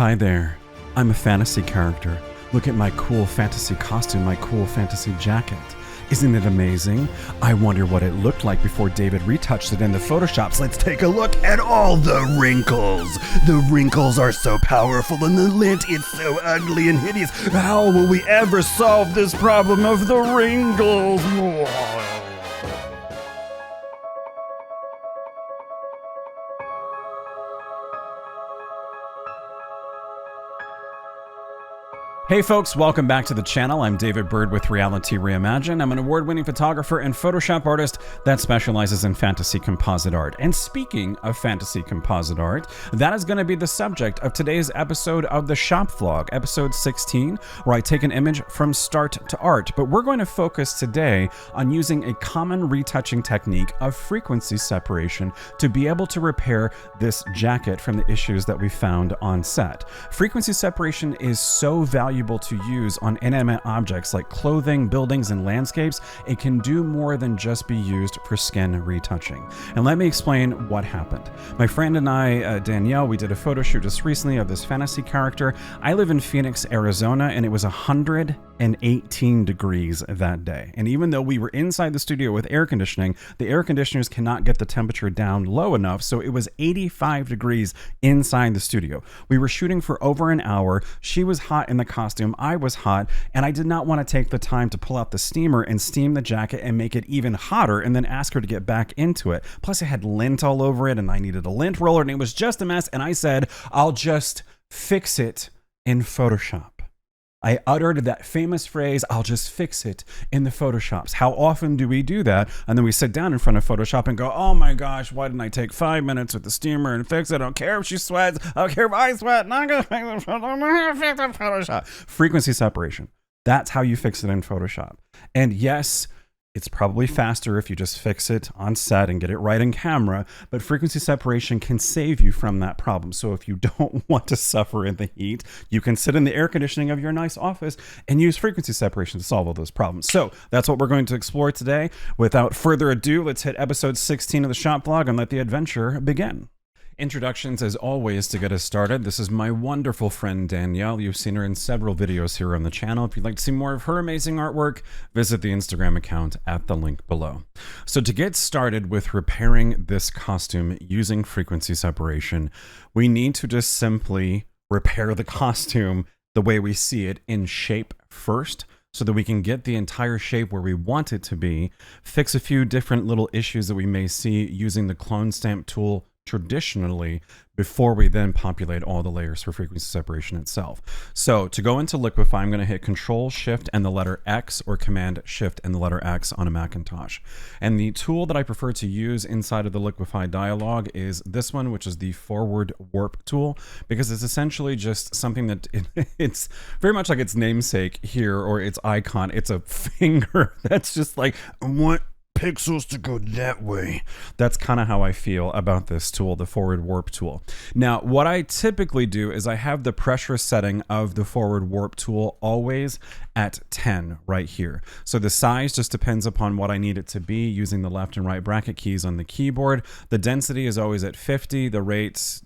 Hi there. I'm a fantasy character. Look at my cool fantasy costume, my cool fantasy jacket. Isn't it amazing? I wonder what it looked like before David retouched it in the Photoshops. Let's take a look at all the wrinkles. The wrinkles are so powerful and the lint is so ugly and hideous. How will we ever solve this problem of the wrinkles? Hey folks, welcome back to the channel. I'm David Bird with Reimagined. I'm an award-winning photographer and Photoshop artist that specializes in fantasy composite art. And speaking of fantasy composite art, that is going to be the subject of today's episode of the Shop Vlog, episode 16, where I take an image from start to art. But we're going to focus today on using a common retouching technique of frequency separation to be able to repair this jacket from the issues that we found on set. Frequency separation is so valuable to use on inanimate objects like clothing, buildings, and landscapes. It can do more than just be used for skin retouching. And let me explain what happened. My friend and I, Danielle, we did a photo shoot just recently of this fantasy character. I live in Phoenix, Arizona, and it was 118 degrees that day. And even though we were inside the studio with air conditioning, the air conditioners cannot get the temperature down low enough, so it was 85 degrees inside the studio. We were shooting for over an hour. She was hot in the costume, I was hot, and I did not want to take the time to pull out the steamer and steam the jacket and make it even hotter and then ask her to get back into it. Plus it had lint all over it and I needed a lint roller and it was just a mess, and I said, I'll just fix it in Photoshop. I uttered that famous phrase, I'll just fix it in the Photoshops. How often do we do that? And then we sit down in front of Photoshop and go, oh my gosh, why didn't I take 5 minutes with the steamer and fix it? I don't care if she sweats. I don't care if I sweat. Not gonna fix it in Photoshop. Frequency separation. That's how you fix it in Photoshop. And yes, it's probably faster if you just fix it on set and get it right in camera, but frequency separation can save you from that problem. So if you don't want to suffer in the heat, you can sit in the air conditioning of your nice office and use frequency separation to solve all those problems. So that's what we're going to explore today. Without further ado, let's hit episode 16 of the Shop Vlog and let the adventure begin. Introductions, as always, to get us started. This is my wonderful friend Danielle. You've seen her in several videos here on the channel. If you'd like to see more of her amazing artwork, visit the Instagram account at the link below. So to get started with repairing this costume using frequency separation, we need to just simply repair the costume the way we see it in shape first, so that we can get the entire shape where we want it to be, fix a few different little issues that we may see using the clone stamp tool traditionally, before we then populate all the layers for frequency separation itself. So to go into liquify, I'm going to hit Control Shift and the letter X, or Command Shift and the letter X on a Macintosh. And the tool that I prefer to use inside of the liquify dialog is this one, which is the forward warp tool, because it's essentially just something that it's very much like its namesake here, or its icon. It's a finger that's just like, what pixels to go that way. That's kind of how I feel about this tool, the forward warp tool. Now, what I typically do is I have the pressure setting of the forward warp tool always at 10 right here. So the size just depends upon what I need it to be using the left and right bracket keys on the keyboard. The density is always at 50. The rates,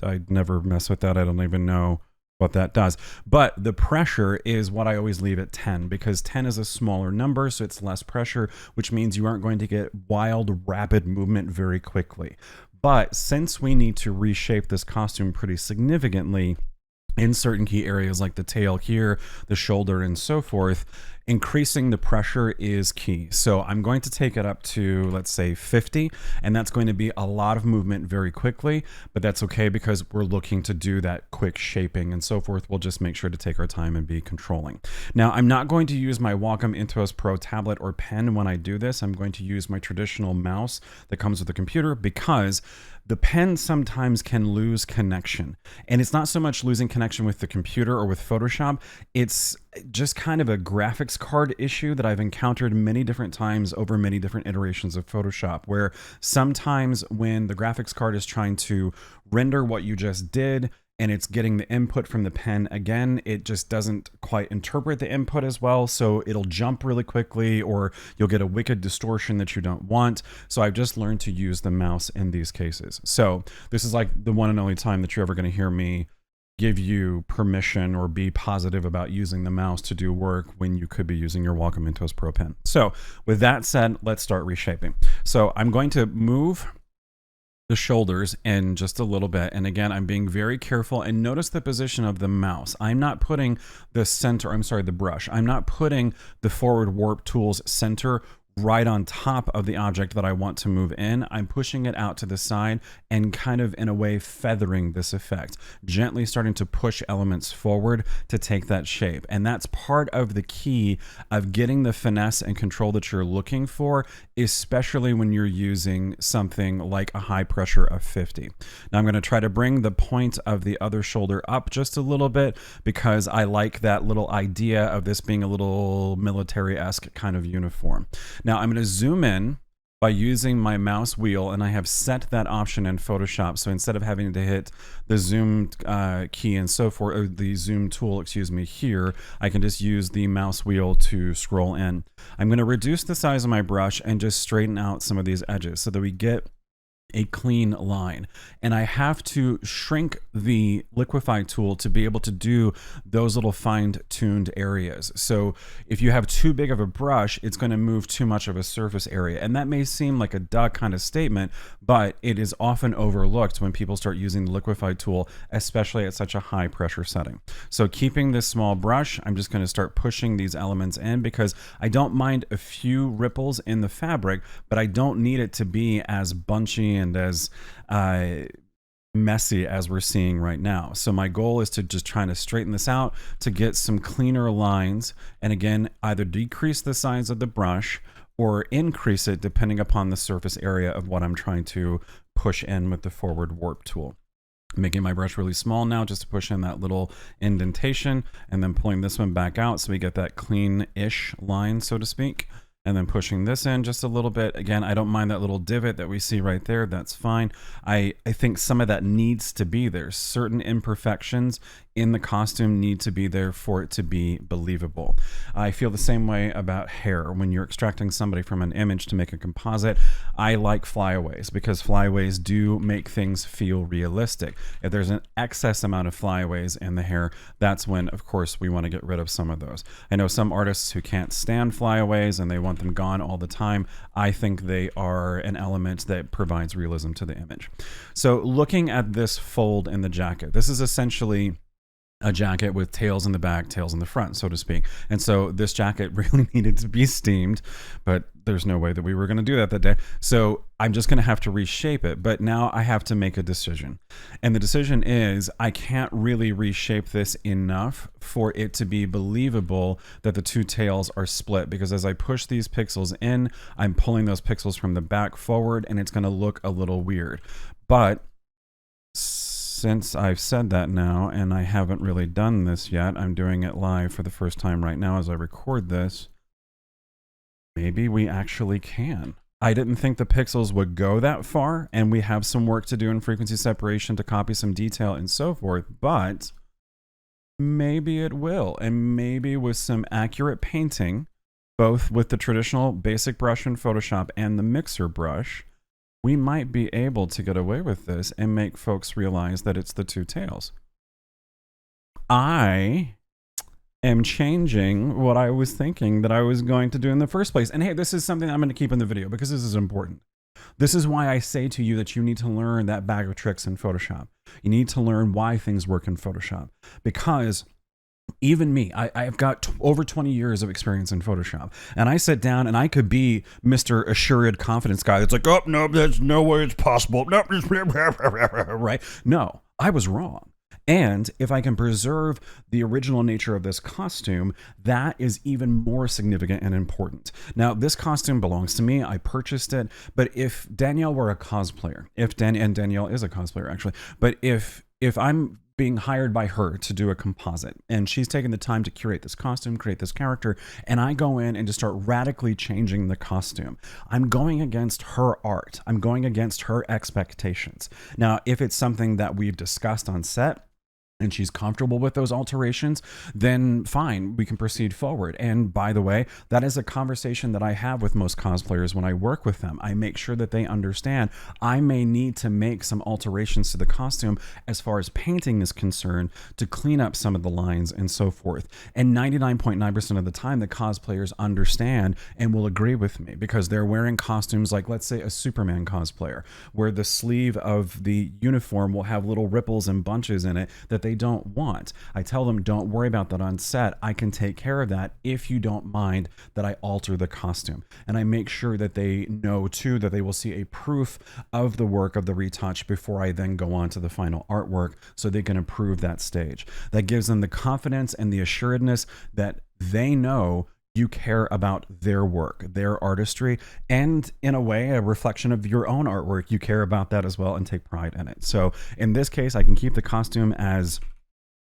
I never mess with that. I don't even know what that does. But the pressure is what I always leave at 10, because 10 is a smaller number, so it's less pressure, which means you aren't going to get wild, rapid movement very quickly. But since we need to reshape this costume pretty significantly in certain key areas like the tail here, the shoulder, and so forth, increasing the pressure is key. So I'm going to take it up to, let's say, 50, and that's going to be a lot of movement very quickly, but that's okay because we're looking to do that quick shaping and so forth. We'll just make sure to take our time and be controlling. Now, I'm not going to use my Wacom Intuos Pro tablet or pen when I do this. I'm going to use my traditional mouse that comes with the computer, because the pen sometimes can lose connection. And it's not so much losing connection with the computer or with Photoshop, it's just kind of a graphics card issue that I've encountered many different times over many different iterations of Photoshop, where sometimes when the graphics card is trying to render what you just did, and it's getting the input from the pen again, it just doesn't quite interpret the input as well, so it'll jump really quickly, or you'll get a wicked distortion that you don't want. So I've just learned to use the mouse in these cases. So this is like the one and only time that you're ever going to hear me give you permission or be positive about using the mouse to do work when you could be using your Wacom Mentos Pro pen. So with that said, let's start reshaping. So I'm going to move the shoulders in just a little bit. And again, I'm being very careful, and notice the position of the mouse. I'm not putting the brush. I'm not putting the forward warp tool's center right on top of the object that I want to move in. I'm pushing it out to the side and kind of in a way feathering this effect, gently starting to push elements forward to take that shape. And that's part of the key of getting the finesse and control that you're looking for, especially when you're using something like a high pressure of 50. Now I'm going to try to bring the point of the other shoulder up just a little bit because I like that little idea of this being a little military-esque kind of uniform. Now I'm going to zoom in by using my mouse wheel, and I have set that option in Photoshop. So instead of having to hit the zoom key and so forth, or the zoom tool, excuse me, here, I can just use the mouse wheel to scroll in. I'm going to reduce the size of my brush and just straighten out some of these edges so that we get a clean line. And I have to shrink the liquify tool to be able to do those little fine-tuned areas. So if you have too big of a brush, it's going to move too much of a surface area. And that may seem like a duh kind of statement, but it is often overlooked when people start using the liquify tool, especially at such a high pressure setting. So keeping this small brush, I'm just going to start pushing these elements in because I don't mind a few ripples in the fabric, but I don't need it to be as bunchy and as messy as we're seeing right now. So my goal is to just try to straighten this out to get some cleaner lines, and again, either decrease the size of the brush or increase it depending upon the surface area of what I'm trying to push in with the forward warp tool. I'm making my brush really small now just to push in that little indentation, and then pulling this one back out so we get that clean-ish line, so to speak. And then pushing this in just a little bit. Again, I don't mind that little divot that we see right there. That's fine. I think some of that needs to be there. Certain imperfections in the costume need to be there for it to be believable. I feel the same way about hair. When you're extracting somebody from an image to make a composite, I like flyaways because flyaways do make things feel realistic. If there's an excess amount of flyaways in the hair, that's when, of course, we want to get rid of some of those. I know some artists who can't stand flyaways and they want them gone all the time. I think they are an element that provides realism to the image. So looking at this fold in the jacket, this is essentially a jacket with tails in the back, tails in the front, so to speak. And so this jacket really needed to be steamed, but there's no way that we were going to do that day. So I'm just going to have to reshape it. But now I have to make a decision. And the decision is I can't really reshape this enough for it to be believable that the two tails are split, because as I push these pixels in, I'm pulling those pixels from the back forward and it's going to look a little weird. But since I've said that now, and I haven't really done this yet, I'm doing it live for the first time right now as I record this, maybe we actually can. I didn't think the pixels would go that far, and we have some work to do in frequency separation to copy some detail and so forth, but maybe it will. And maybe with some accurate painting, both with the traditional basic brush in Photoshop and the mixer brush, we might be able to get away with this and make folks realize that it's the two tails. I am changing what I was thinking that I was going to do in the first place. And hey, this is something I'm going to keep in the video because this is important. This is why I say to you that you need to learn that bag of tricks in Photoshop. You need to learn why things work in Photoshop, because even me, I've got over 20 years of experience in Photoshop, and I sit down and I could be Mr. Assured Confidence guy that's like, oh, no, there's no way it's possible. No, right? No, I was wrong. And if I can preserve the original nature of this costume, that is even more significant and important. Now, this costume belongs to me. I purchased it. But if Danielle were a cosplayer, and Danielle is a cosplayer actually, but if I'm being hired by her to do a composite, and she's taken the time to curate this costume, create this character, and I go in and just start radically changing the costume, I'm going against her art. I'm going against her expectations. Now, if it's something that we've discussed on set, and she's comfortable with those alterations, then fine, we can proceed forward. And by the way, that is a conversation that I have with most cosplayers when I work with them. I make sure that they understand I may need to make some alterations to the costume as far as painting is concerned to clean up some of the lines and so forth. And 99.9% of the time, the cosplayers understand and will agree with me because they're wearing costumes like, let's say, a Superman cosplayer, where the sleeve of the uniform will have little ripples and bunches in it that they don't want. I tell them, don't worry about that on set. I can take care of that if you don't mind that I alter the costume. And I make sure that they know too that they will see a proof of the work of the retouch before I then go on to the final artwork so they can approve that stage. That gives them the confidence and the assuredness that they know you care about their work, their artistry, and in a way, a reflection of your own artwork. You care about that as well and take pride in it. So in this case, I can keep the costume as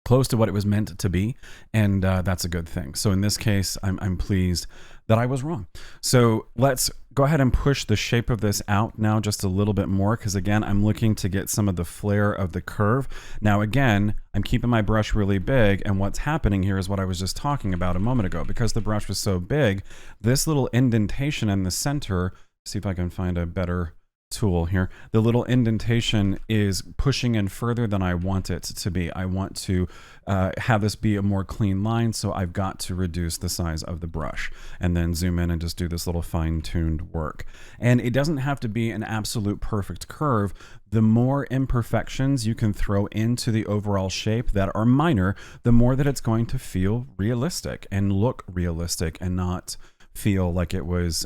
close to what it was meant to be, and that's a good thing. So in this case, I'm pleased that I was wrong. So let's go ahead and push the shape of this out now just a little bit more, because again, I'm looking to get some of the flare of the curve. Now again, I'm keeping my brush really big, and what's happening here is what I was just talking about a moment ago. Because the brush was so big, this little indentation in the center, see if I can find a better tool here, the little indentation is pushing in further than I want it to be. I want to have this be a more clean line, so I've got to reduce the size of the brush and then zoom in and just do this little fine-tuned work. And it doesn't have to be an absolute perfect curve. The more imperfections you can throw into the overall shape that are minor, the more that it's going to feel realistic and look realistic and not feel like it was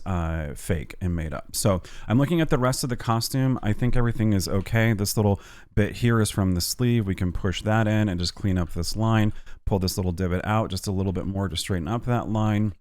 fake and made up. So I'm looking at the rest of the costume. I think everything is okay. This little bit here is from the sleeve. We can push that in and just clean up this line, pull this little divot out just a little bit more to straighten up that line.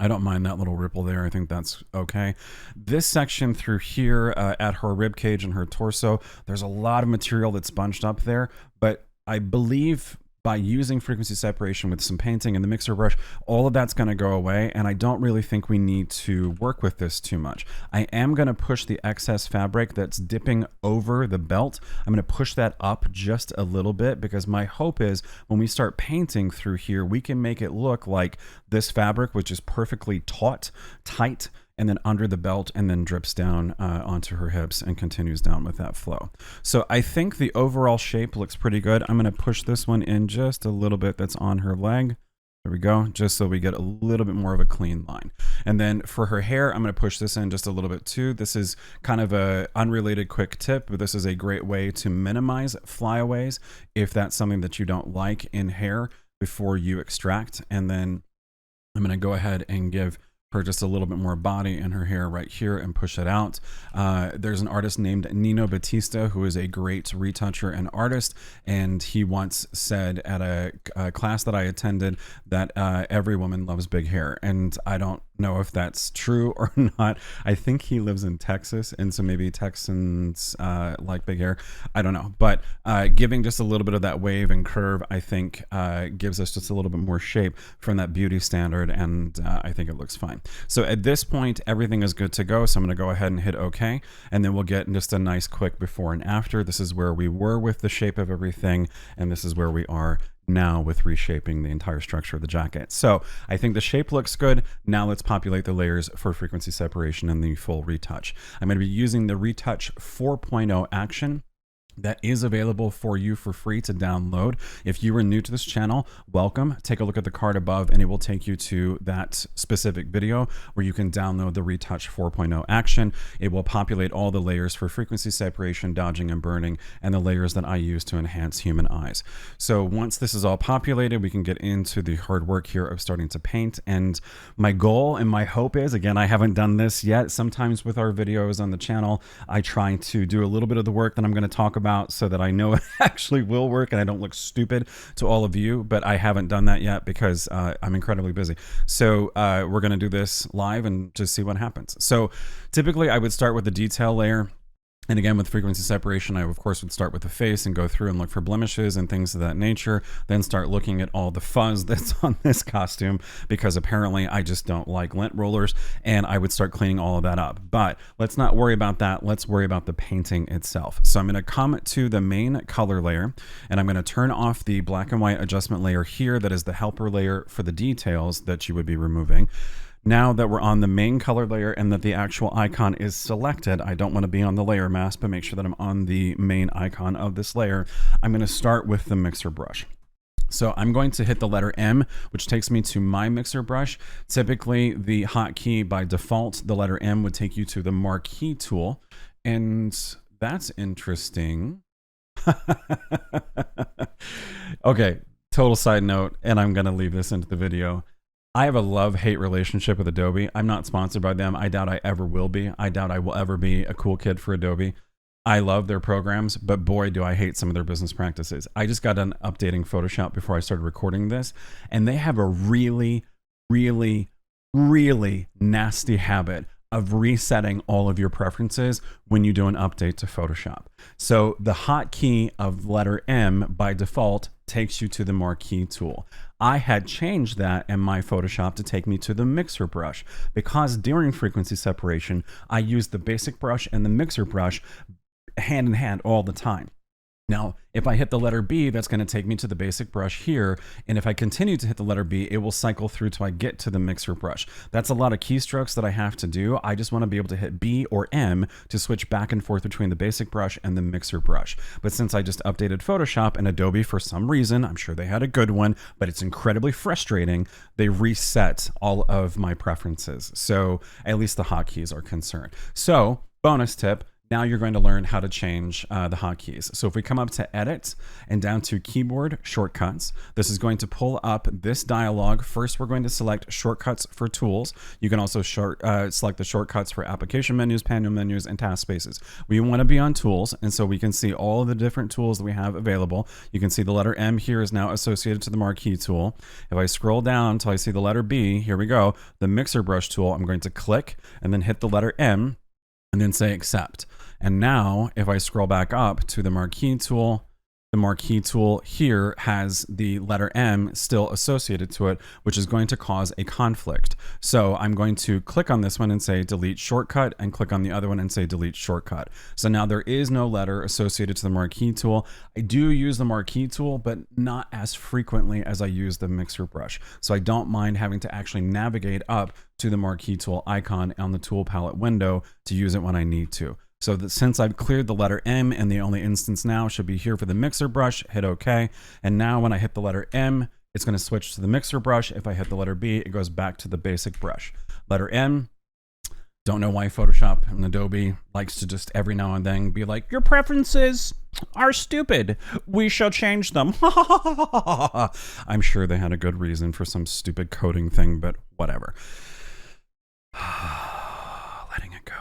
I don't mind that little ripple there. I think that's okay. This section through here at her rib cage and her torso, there's a lot of material that's bunched up there, but I believe by using frequency separation with some painting and the mixer brush, all of that's going to go away, and I don't really think we need to work with this too much. I am going to push the excess fabric that's dipping over the belt. I'm going to push that up just a little bit, because my hope is when we start painting through here, we can make it look like this fabric, which is perfectly taut, tight, and then under the belt, and then drips down onto her hips and continues down with that flow. So I think the overall shape looks pretty good. I'm gonna push this one in just a little bit that's on her leg. There we go, just so we get a little bit more of a clean line. And then for her hair, I'm gonna push this in just a little bit too. This is kind of a unrelated quick tip, but this is a great way to minimize flyaways if that's something that you don't like in hair before you extract. And then I'm gonna go ahead and give her just a little bit more body in her hair right here and push it out. There's an artist named Nino Batista who is a great retoucher and artist, and he once said at a class that I attended that every woman loves big hair, and I don't know if that's true or not. I think he lives in Texas, and so maybe Texans like big hair. I don't know, but giving just a little bit of that wave and curve, I think gives us just a little bit more shape from that beauty standard, and I think it looks fine. So at this point, everything is good to go. So I'm going to go ahead and hit OK, and then we'll get just a nice quick before and after. This is where we were with the shape of everything, and this is where we are now with reshaping the entire structure of the jacket. So I think the shape looks good. Now let's populate the layers for frequency separation and the full retouch. I'm going to be using the Retouch 4.0 action that is available for you for free to download. If you are new to this channel, welcome. Take a look at the card above and it will take you to that specific video where you can download the Retouch 4.0 action. It will populate all the layers for frequency separation, dodging and burning, and the layers that I use to enhance human eyes. So once this is all populated, we can get into the hard work here of starting to paint. And my goal and my hope is, again, I haven't done this yet. Sometimes with our videos on the channel, I try to do a little bit of the work that I'm going to talk about so that I know it actually will work and I don't look stupid to all of you, but I haven't done that yet because I'm incredibly busy. So we're going to do this live and just see what happens. So typically I would start with the detail layer. And again, with frequency separation, I of course would start with the face and go through and look for blemishes and things of that nature, then start looking at all the fuzz that's on this costume, because apparently I just don't like lint rollers, and I would start cleaning all of that up. But let's not worry about that. Let's worry about the painting itself. So I'm going to come to the main color layer, and I'm going to turn off the black and white adjustment layer here. That is the helper layer for the details that you would be removing. Now that we're on the main color layer and that the actual icon is selected, I don't want to be on the layer mask, but make sure that I'm on the main icon of this layer. I'm going to start with the mixer brush. So I'm going to hit the letter M, which takes me to my mixer brush. Typically, the hotkey by default, the letter M would take you to the marquee tool. And that's interesting. Okay, total side note, and I'm going to leave this into the video. I have a love-hate relationship with Adobe. I'm not sponsored by them. I doubt I ever will be. I doubt I will ever be a cool kid for Adobe. I love their programs, but boy, do I hate some of their business practices. I just got done updating Photoshop before I started recording this, and they have a really, really, really nasty habit of resetting all of your preferences when you do an update to Photoshop. So the hotkey of letter M by default takes you to the marquee tool. I had changed that in my Photoshop to take me to the mixer brush, because during frequency separation, I use the basic brush and the mixer brush hand in hand all the time. Now, if I hit the letter B, that's going to take me to the basic brush here. And if I continue to hit the letter B, it will cycle through till I get to the mixer brush. That's a lot of keystrokes that I have to do. I just want to be able to hit B or M to switch back and forth between the basic brush and the mixer brush. But since I just updated Photoshop and Adobe, for some reason, I'm sure they had a good one, but it's incredibly frustrating, they reset all of my preferences. So at least the hotkeys are concerned. So bonus tip, now you're going to learn how to change the hotkeys. So if we come up to Edit and down to Keyboard Shortcuts, this is going to pull up this dialog. First, we're going to select Shortcuts for Tools. You can also select the shortcuts for application menus, panel menus, and task spaces. We want to be on Tools, and so we can see all of the different tools that we have available. You can see the letter M here is now associated to the marquee tool. If I scroll down until I see the letter B, here we go, the mixer brush tool, I'm going to click and then hit the letter M and then say Accept. And now if I scroll back up to the marquee tool here has the letter M still associated to it, which is going to cause a conflict. So I'm going to click on this one and say delete shortcut, and click on the other one and say delete shortcut. So now there is no letter associated to the marquee tool. I do use the marquee tool, but not as frequently as I use the mixer brush. So I don't mind having to actually navigate up to the marquee tool icon on the tool palette window to use it when I need to. So that since I've cleared the letter M, and the only instance now should be here for the mixer brush, hit OK. And now when I hit the letter M, it's going to switch to the mixer brush. If I hit the letter B, it goes back to the basic brush. Letter M, don't know why Photoshop and Adobe likes to just every now and then be like, your preferences are stupid. We shall change them. I'm sure they had a good reason for some stupid coding thing, but whatever. Letting it go.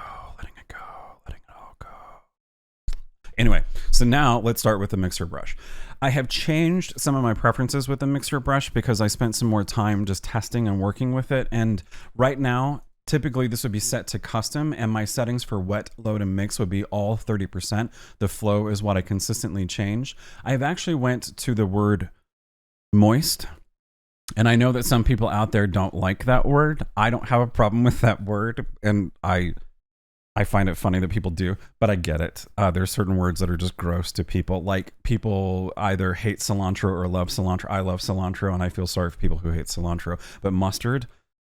Anyway, so now let's start with the mixer brush. I have changed some of my preferences with the mixer brush because I spent some more time just testing and working with it. And right now, typically this would be set to custom, and my settings for wet, load, and mix would be all 30%. The flow is what I consistently change. I've actually went to the word moist. And I know that some people out there don't like that word. I don't have a problem with that word, and I find it funny that people do, but I get it. There's certain words that are just gross to people. Like, people either hate cilantro or love cilantro. I love cilantro, and I feel sorry for people who hate cilantro. But mustard,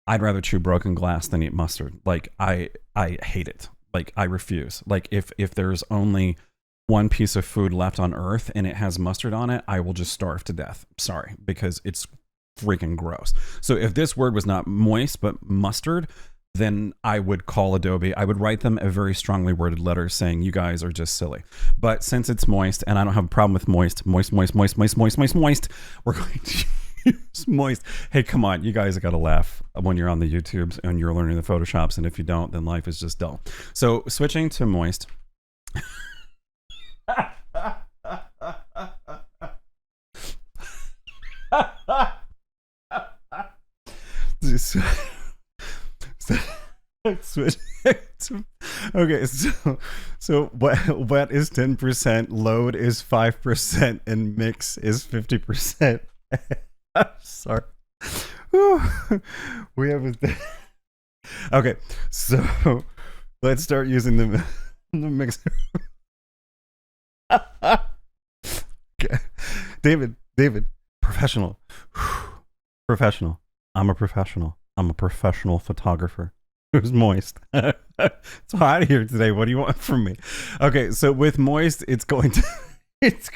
I'd rather chew broken glass than eat mustard. Like, I hate it. Like, I refuse. Like, if there's only one piece of food left on earth and it has mustard on it, I will just starve to death. Sorry, because it's freaking gross. So if this word was not moist but mustard, then I would call Adobe. I would write them a very strongly worded letter saying, you guys are just silly. But since it's moist, and I don't have a problem with moist, we're going to use moist. Hey, come on. You guys got to laugh when you're on the YouTubes and you're learning the Photoshops. And if you don't, then life is just dull. So switching to moist. Okay, so wet is 10%, load is 5%, and mix is 50%. Sorry. We have okay, so let's start using the mixer. Okay. David, professional. Professional. I'm a professional. I'm a professional photographer who's moist. It's hot here today. What do you want from me? Okay, so with moist, it's going to it's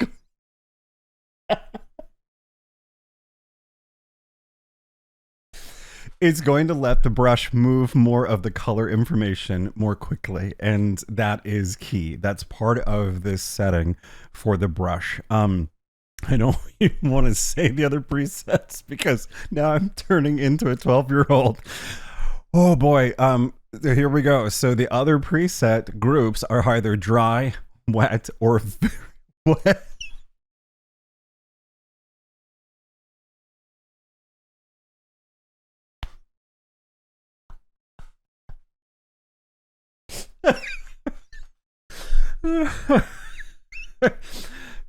it's going to let the brush move more of the color information more quickly, and that is key. That's part of this setting for the brush. I don't even want to say the other presets because now I'm turning into a 12-year-old. Oh boy. Here we go. So the other preset groups are either dry, wet, or very wet.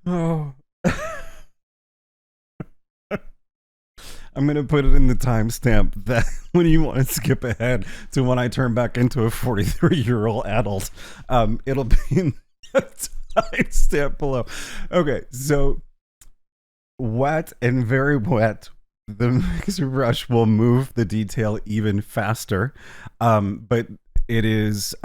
Oh. I'm going to put it in the timestamp that when you want to skip ahead to when I turn back into a 43-year-old adult, it'll be in the timestamp below. Okay, so wet and very wet. The mixer brush will move the detail even faster, but it is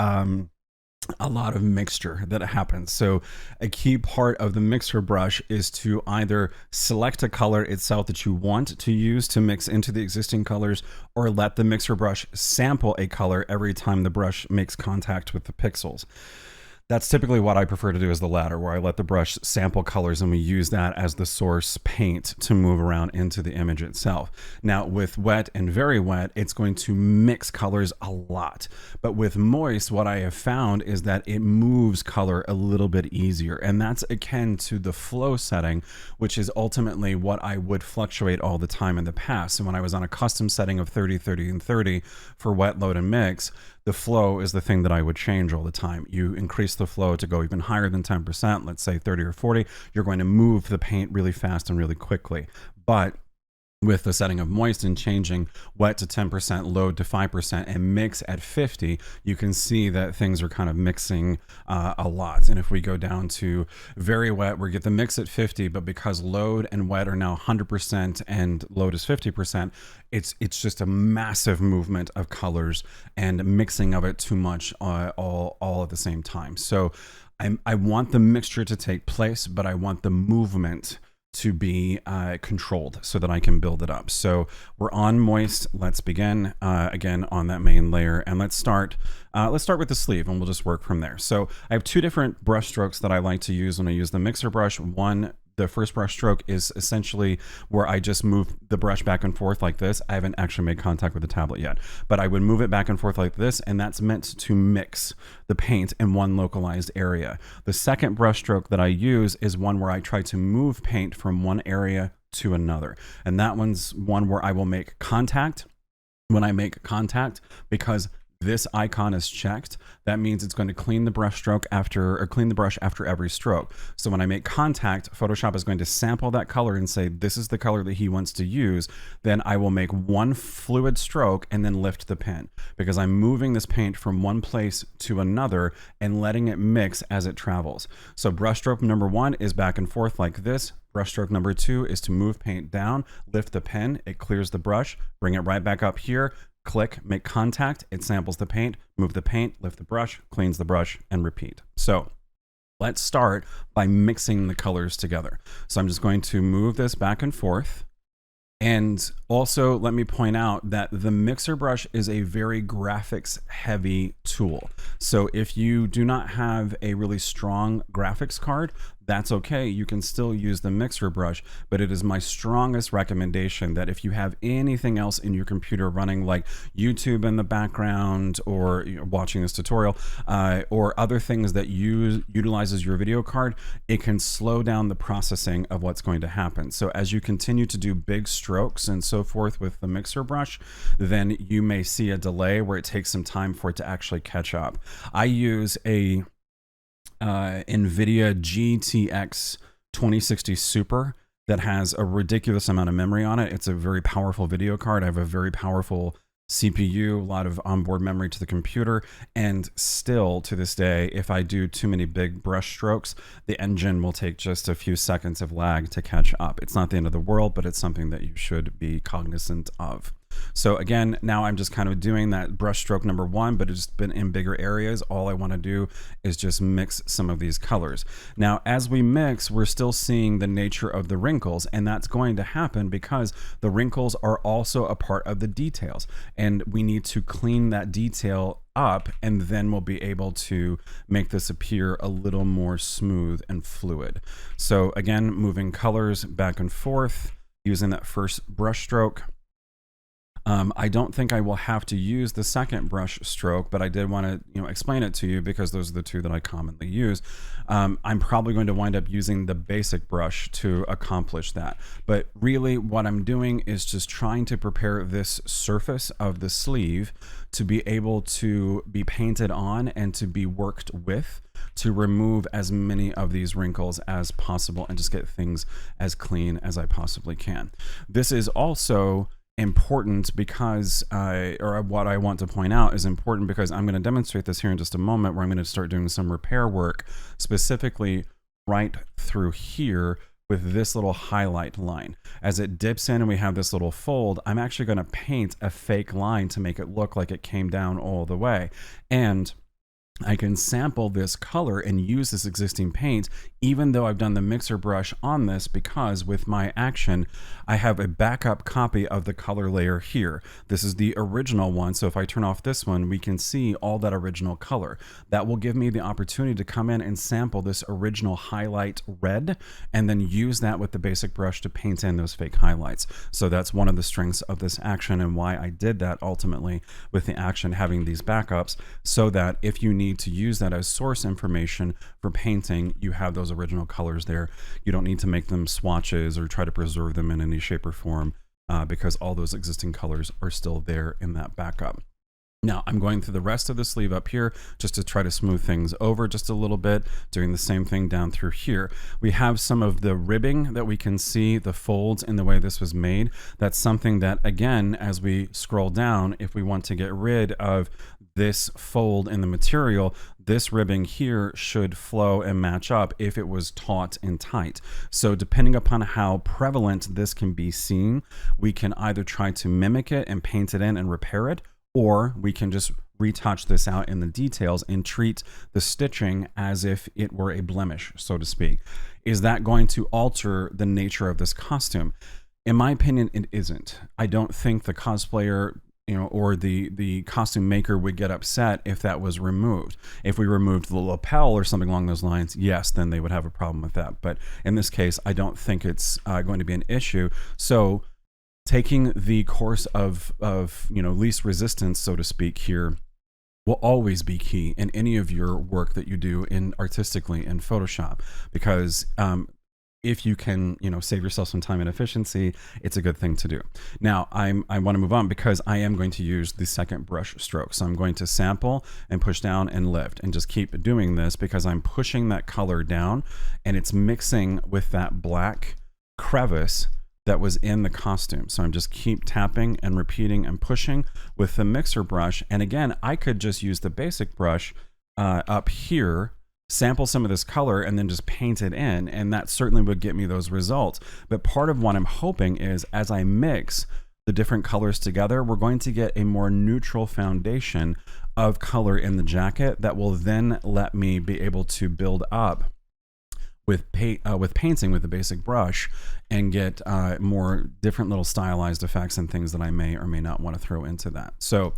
a lot of mixture that happens. So a key part of the mixer brush is to either select a color itself that you want to use to mix into the existing colors, or let the mixer brush sample a color every time the brush makes contact with the pixels. That's typically what I prefer to do, is the latter, where I let the brush sample colors and we use that as the source paint to move around into the image itself. Now with wet and very wet, it's going to mix colors a lot. But with moist, what I have found is that it moves color a little bit easier. And that's akin to the flow setting, which is ultimately what I would fluctuate all the time in the past. And when I was on a custom setting of 30, 30, and 30 for wet, load, and mix, the flow is the thing that I would change all the time. You increase the flow to go even higher than 10%, let's say 30 or 40, you're going to move the paint really fast and really quickly. But with the setting of moist and changing wet to 10%, load to 5%, and mix at 50, you can see that things are kind of mixing a lot. And if we go down to very wet, we get the mix at 50, but because load and wet are now 100% and load is 50%, it's just a massive movement of colors and mixing of it too much all at the same time. So I want the mixture to take place, but I want the movement to be controlled so that I can build it up. So we're on moist. Let's begin again on that main layer, and let's start with the sleeve, and we'll just work from there. So I have two different brush strokes that I like to use when I use the mixer brush. The first brush stroke is essentially where I just move the brush back and forth like this. I haven't actually made contact with the tablet yet, but I would move it back and forth like this, and that's meant to mix the paint in one localized area. The second brush stroke that I use is one where I try to move paint from one area to another. And that one's one where I will make contact. When I make contact, because this icon is checked, that means it's going to clean the brush after every stroke. So when I make contact, Photoshop is going to sample that color and say, this is the color that he wants to use. Then I will make one fluid stroke and then lift the pen, because I'm moving this paint from one place to another and letting it mix as it travels. So brush stroke number one is back and forth like this. Brush stroke number two is to move paint down, lift the pen, it clears the brush, bring it right back up here, click, make contact, it samples the paint, move the paint, lift the brush, cleans the brush, and repeat. So let's start by mixing the colors together. So I'm just going to move this back and forth. And also let me point out that the mixer brush is a very graphics heavy tool. So if you do not have a really strong graphics card, that's okay. You can still use the mixer brush, but it is my strongest recommendation that if you have anything else in your computer running, like YouTube in the background, or watching this tutorial, or other things that utilizes your video card, it can slow down the processing of what's going to happen. So as you continue to do big strokes and so forth with the mixer brush, then you may see a delay where it takes some time for it to actually catch up. I use a NVIDIA GTX 2060 Super that has a ridiculous amount of memory on it. It's a very powerful video card. I have a very powerful CPU, a lot of onboard memory to the computer, and still to this day, if I do too many big brush strokes, the engine will take just a few seconds of lag to catch up. It's not the end of the world, but it's something that you should be cognizant of. So again, now I'm just kind of doing that brush stroke number one, but it's been in bigger areas. All I want to do is just mix some of these colors. Now, as we mix, we're still seeing the nature of the wrinkles, and that's going to happen because the wrinkles are also a part of the details, and we need to clean that detail up, and then we'll be able to make this appear a little more smooth and fluid. So again, moving colors back and forth, using that first brush stroke. I don't think I will have to use the second brush stroke, but I did want to explain it to you because those are the two that I commonly use. I'm probably going to wind up using the basic brush to accomplish that. But really what I'm doing is just trying to prepare this surface of the sleeve to be able to be painted on and to be worked with, to remove as many of these wrinkles as possible and just get things as clean as I possibly can. This is also important because, or what I want to point out is important because I'm going to demonstrate this here in just a moment, where I'm going to start doing some repair work specifically right through here with this little highlight line. As it dips in and we have this little fold, I'm actually going to paint a fake line to make it look like it came down all the way. And I can sample this color and use this existing paint, even though I've done the mixer brush on this, because with my action, I have a backup copy of the color layer here. This is the original one. So if I turn off this one, we can see all that original color. That will give me the opportunity to come in and sample this original highlight red, and then use that with the basic brush to paint in those fake highlights. So that's one of the strengths of this action, and why I did that ultimately with the action having these backups, so that if you need to use that as source information for painting, you have those original colors there. You don't need to make them swatches or try to preserve them in any shape or form, because all those existing colors are still there in that backup. Now I'm going through the rest of the sleeve up here just to try to smooth things over just a little bit, doing the same thing down through here. We have some of the ribbing that we can see, the folds in the way this was made. That's something that, again, as we scroll down, if we want to get rid of this fold in the material, this ribbing here should flow and match up if it was taut and tight. So depending upon how prevalent this can be seen, we can either try to mimic it and paint it in and repair it, or we can just retouch this out in the details and treat the stitching as if it were a blemish, so to speak. Is that going to alter the nature of this costume? In my opinion, it isn't. I don't think the cosplayer or the costume maker would get upset if that was removed. If we removed the lapel or something along those lines, yes, then they would have a problem with that. But in this case, I don't think it's going to be an issue. So taking the course of least resistance, so to speak, here will always be key in any of your work that you do in artistically in Photoshop, because if you can, save yourself some time and efficiency, it's a good thing to do. Now, I want to move on because I am going to use the second brush stroke. So I'm going to sample and push down and lift and just keep doing this because I'm pushing that color down and it's mixing with that black crevice that was in the costume. So I'm just keep tapping and repeating and pushing with the mixer brush. And again, I could just use the basic brush up here, sample some of this color, and then just paint it in, and that certainly would get me those results. But part of what I'm hoping is, as I mix the different colors together, we're going to get a more neutral foundation of color in the jacket that will then let me be able to build up with painting with the basic brush and get more different little stylized effects and things that I may or may not want to throw into that. So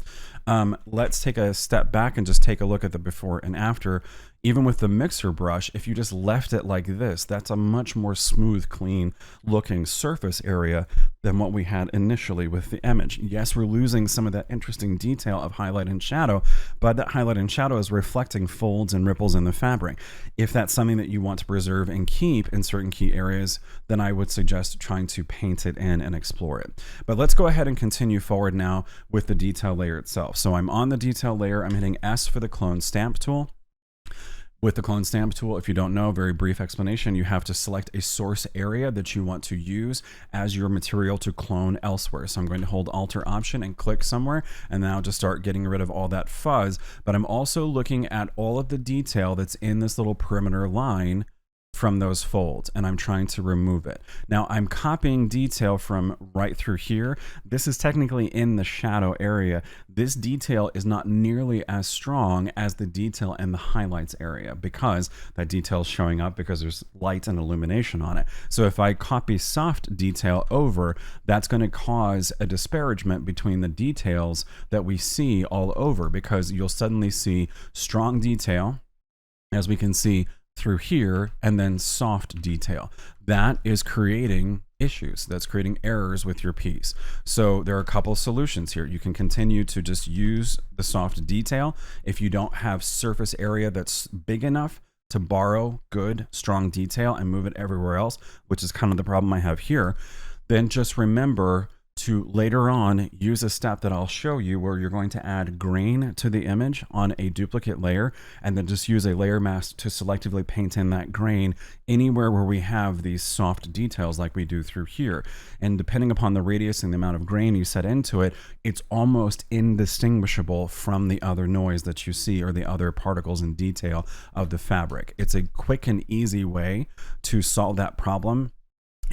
let's take a step back and just take a look at the before and after. Even with the mixer brush, if you just left it like this, that's a much more smooth, clean looking surface area than what we had initially with the image. Yes, we're losing some of that interesting detail of highlight and shadow, but that highlight and shadow is reflecting folds and ripples in the fabric. If that's something that you want to preserve and keep in certain key areas, then I would suggest trying to paint it in and explore it. But let's go ahead and continue forward now with the detail layer itself. So I'm on the detail layer, I'm hitting S for the clone stamp tool. With the clone stamp tool, if you don't know, very brief explanation, you have to select a source area that you want to use as your material to clone elsewhere. So I'm going to hold Alt or Option and click somewhere, and now just start getting rid of all that fuzz. But I'm also looking at all of the detail that's in this little perimeter line from those folds, and I'm trying to remove it. Now I'm copying detail from right through here. This is technically in the shadow area. This detail is not nearly as strong as the detail in the highlights area because that detail is showing up because there's light and illumination on it. So if I copy soft detail over, that's going to cause a disparagement between the details that we see all over, because you'll suddenly see strong detail, as we can see through here, and then soft detail. That is creating issues. That's creating errors with your piece. So there are a couple solutions here. You can continue to just use the soft detail if you don't have surface area that's big enough to borrow good, strong detail and move it everywhere else, which is kind of the problem I have here. Then just remember to later on use a step that I'll show you where you're going to add grain to the image on a duplicate layer, and then just use a layer mask to selectively paint in that grain anywhere where we have these soft details like we do through here. And depending upon the radius and the amount of grain you set into it, it's almost indistinguishable from the other noise that you see or the other particles and detail of the fabric. It's a quick and easy way to solve that problem.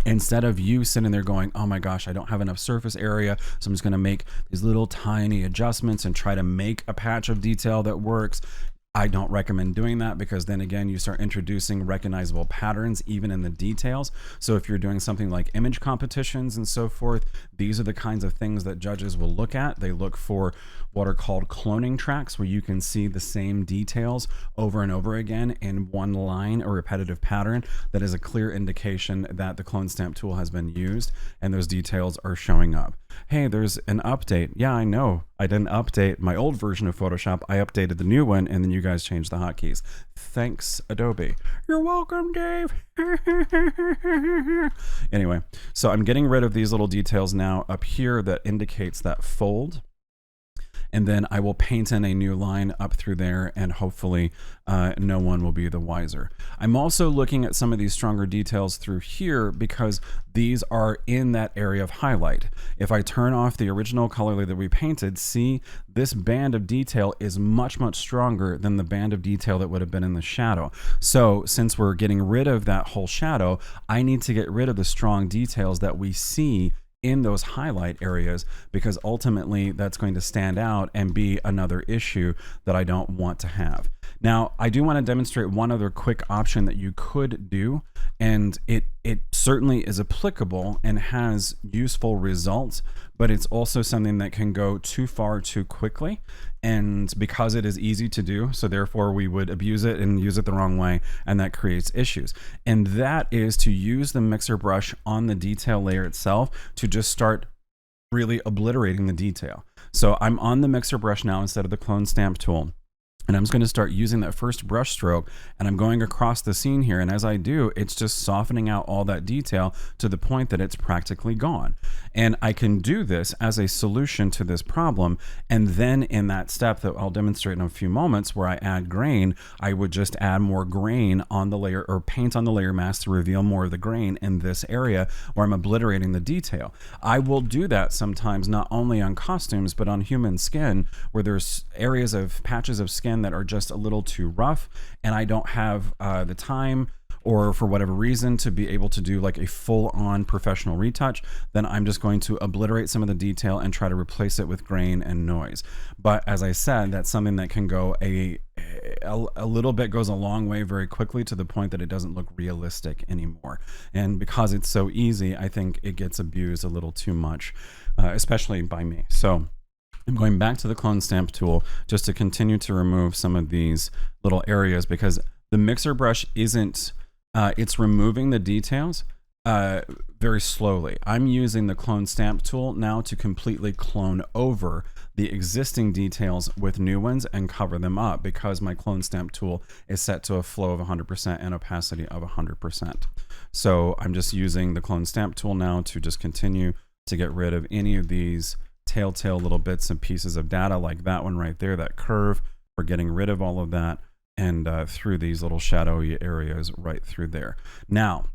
Instead of you sitting there going, oh my gosh, I don't have enough surface area, so I'm just going to make these little tiny adjustments and try to make a patch of detail that works. I don't recommend doing that, because then again, you start introducing recognizable patterns even in the details. So if you're doing something like image competitions and so forth, these are the kinds of things that judges will look at. They look for what are called cloning tracks, where you can see the same details over and over again in one line or repetitive pattern. That is a clear indication that the clone stamp tool has been used and those details are showing up. Hey, there's an update. Yeah, I know. I didn't update my old version of Photoshop. I updated the new one, and then you guys changed the hotkeys. Thanks, Adobe. You're welcome, Dave. Anyway, so I'm getting rid of these little details now up here that indicates that fold. And then I will paint in a new line up through there, and hopefully no one will be the wiser. I'm also looking at some of these stronger details through here because these are in that area of highlight. If I turn off the original color that we painted, see, this band of detail is much, much stronger than the band of detail that would have been in the shadow. So since we're getting rid of that whole shadow, I need to get rid of the strong details that we see in those highlight areas, because ultimately that's going to stand out and be another issue that I don't want to have. Now, I do want to demonstrate one other quick option that you could do, and it certainly is applicable and has useful results, but it's also something that can go too far too quickly. And because it is easy to do, so therefore we would abuse it and use it the wrong way, and that creates issues. And that is to use the mixer brush on the detail layer itself to just start really obliterating the detail. So I'm on the mixer brush now instead of the clone stamp tool. And I'm just going to start using that first brush stroke, and I'm going across the scene here. And as I do, it's just softening out all that detail to the point that it's practically gone. And I can do this as a solution to this problem. And then in that step that I'll demonstrate in a few moments where I add grain, I would just add more grain on the layer, or paint on the layer mask to reveal more of the grain in this area where I'm obliterating the detail. I will do that sometimes, not only on costumes, but on human skin, where there's areas of patches of skin that are just a little too rough, and I don't have the time, or for whatever reason, to be able to do like a full-on professional retouch, then I'm just going to obliterate some of the detail and try to replace it with grain and noise. But as I said, that's something that can go a little bit, goes a long way very quickly, to the point that it doesn't look realistic anymore. And because it's so easy, I think it gets abused a little too much, especially by me. So I'm going back to the clone stamp tool just to continue to remove some of these little areas, because the mixer brush isn't, it's removing the details very slowly. I'm using the clone stamp tool now to completely clone over the existing details with new ones and cover them up, because my clone stamp tool is set to a flow of 100% and opacity of 100%. So I'm just using the clone stamp tool now to just continue to get rid of any of these telltale little bits and pieces of data, like that one right there, that curve. We're getting rid of all of that, and through these little shadowy areas right through there. Now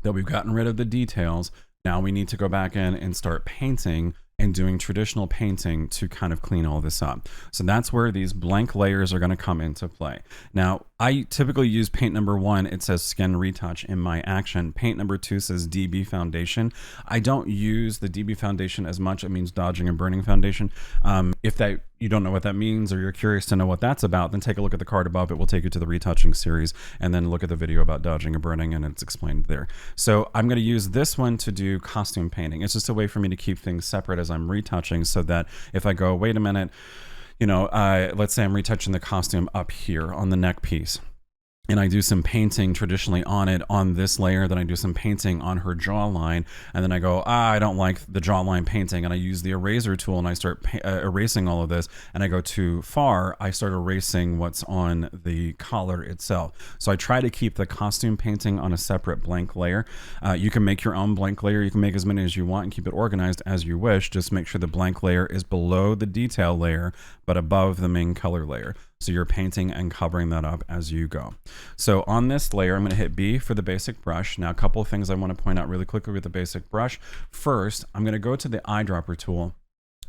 that we've gotten rid of the details, now we need to go back in and start painting and doing traditional painting to kind of clean all this up. So that's where these blank layers are going to come into play. Now, I typically use paint number 1. It says Skin Retouch in my action. Paint number 2 says DB Foundation. I don't use the DB Foundation as much. It means Dodging and Burning Foundation. If that you don't know what that means, or you're curious to know what that's about, then take a look at the card above. It will take you to the Retouching series, and then look at the video about dodging and burning, and it's explained there. So I'm going to use this one to do costume painting. It's just a way for me to keep things separate as I'm retouching, so that if I go, wait a minute, you know, let's say I'm retouching the costume up here on the neck piece, and I do some painting traditionally on it, on this layer, then I do some painting on her jawline, and then I go, I don't like the jawline painting, and I use the eraser tool and I start erasing all of this, and I go too far, I start erasing what's on the collar itself. So I try to keep the costume painting on a separate blank layer. You can make your own blank layer. You can make as many as you want and keep it organized as you wish. Just make sure the blank layer is below the detail layer, but above the main color layer. So you're painting and covering that up as you go. So on this layer, I'm going to hit B for the basic brush. Now, a couple of things I want to point out really quickly with the basic brush. First, I'm going to go to the eyedropper tool,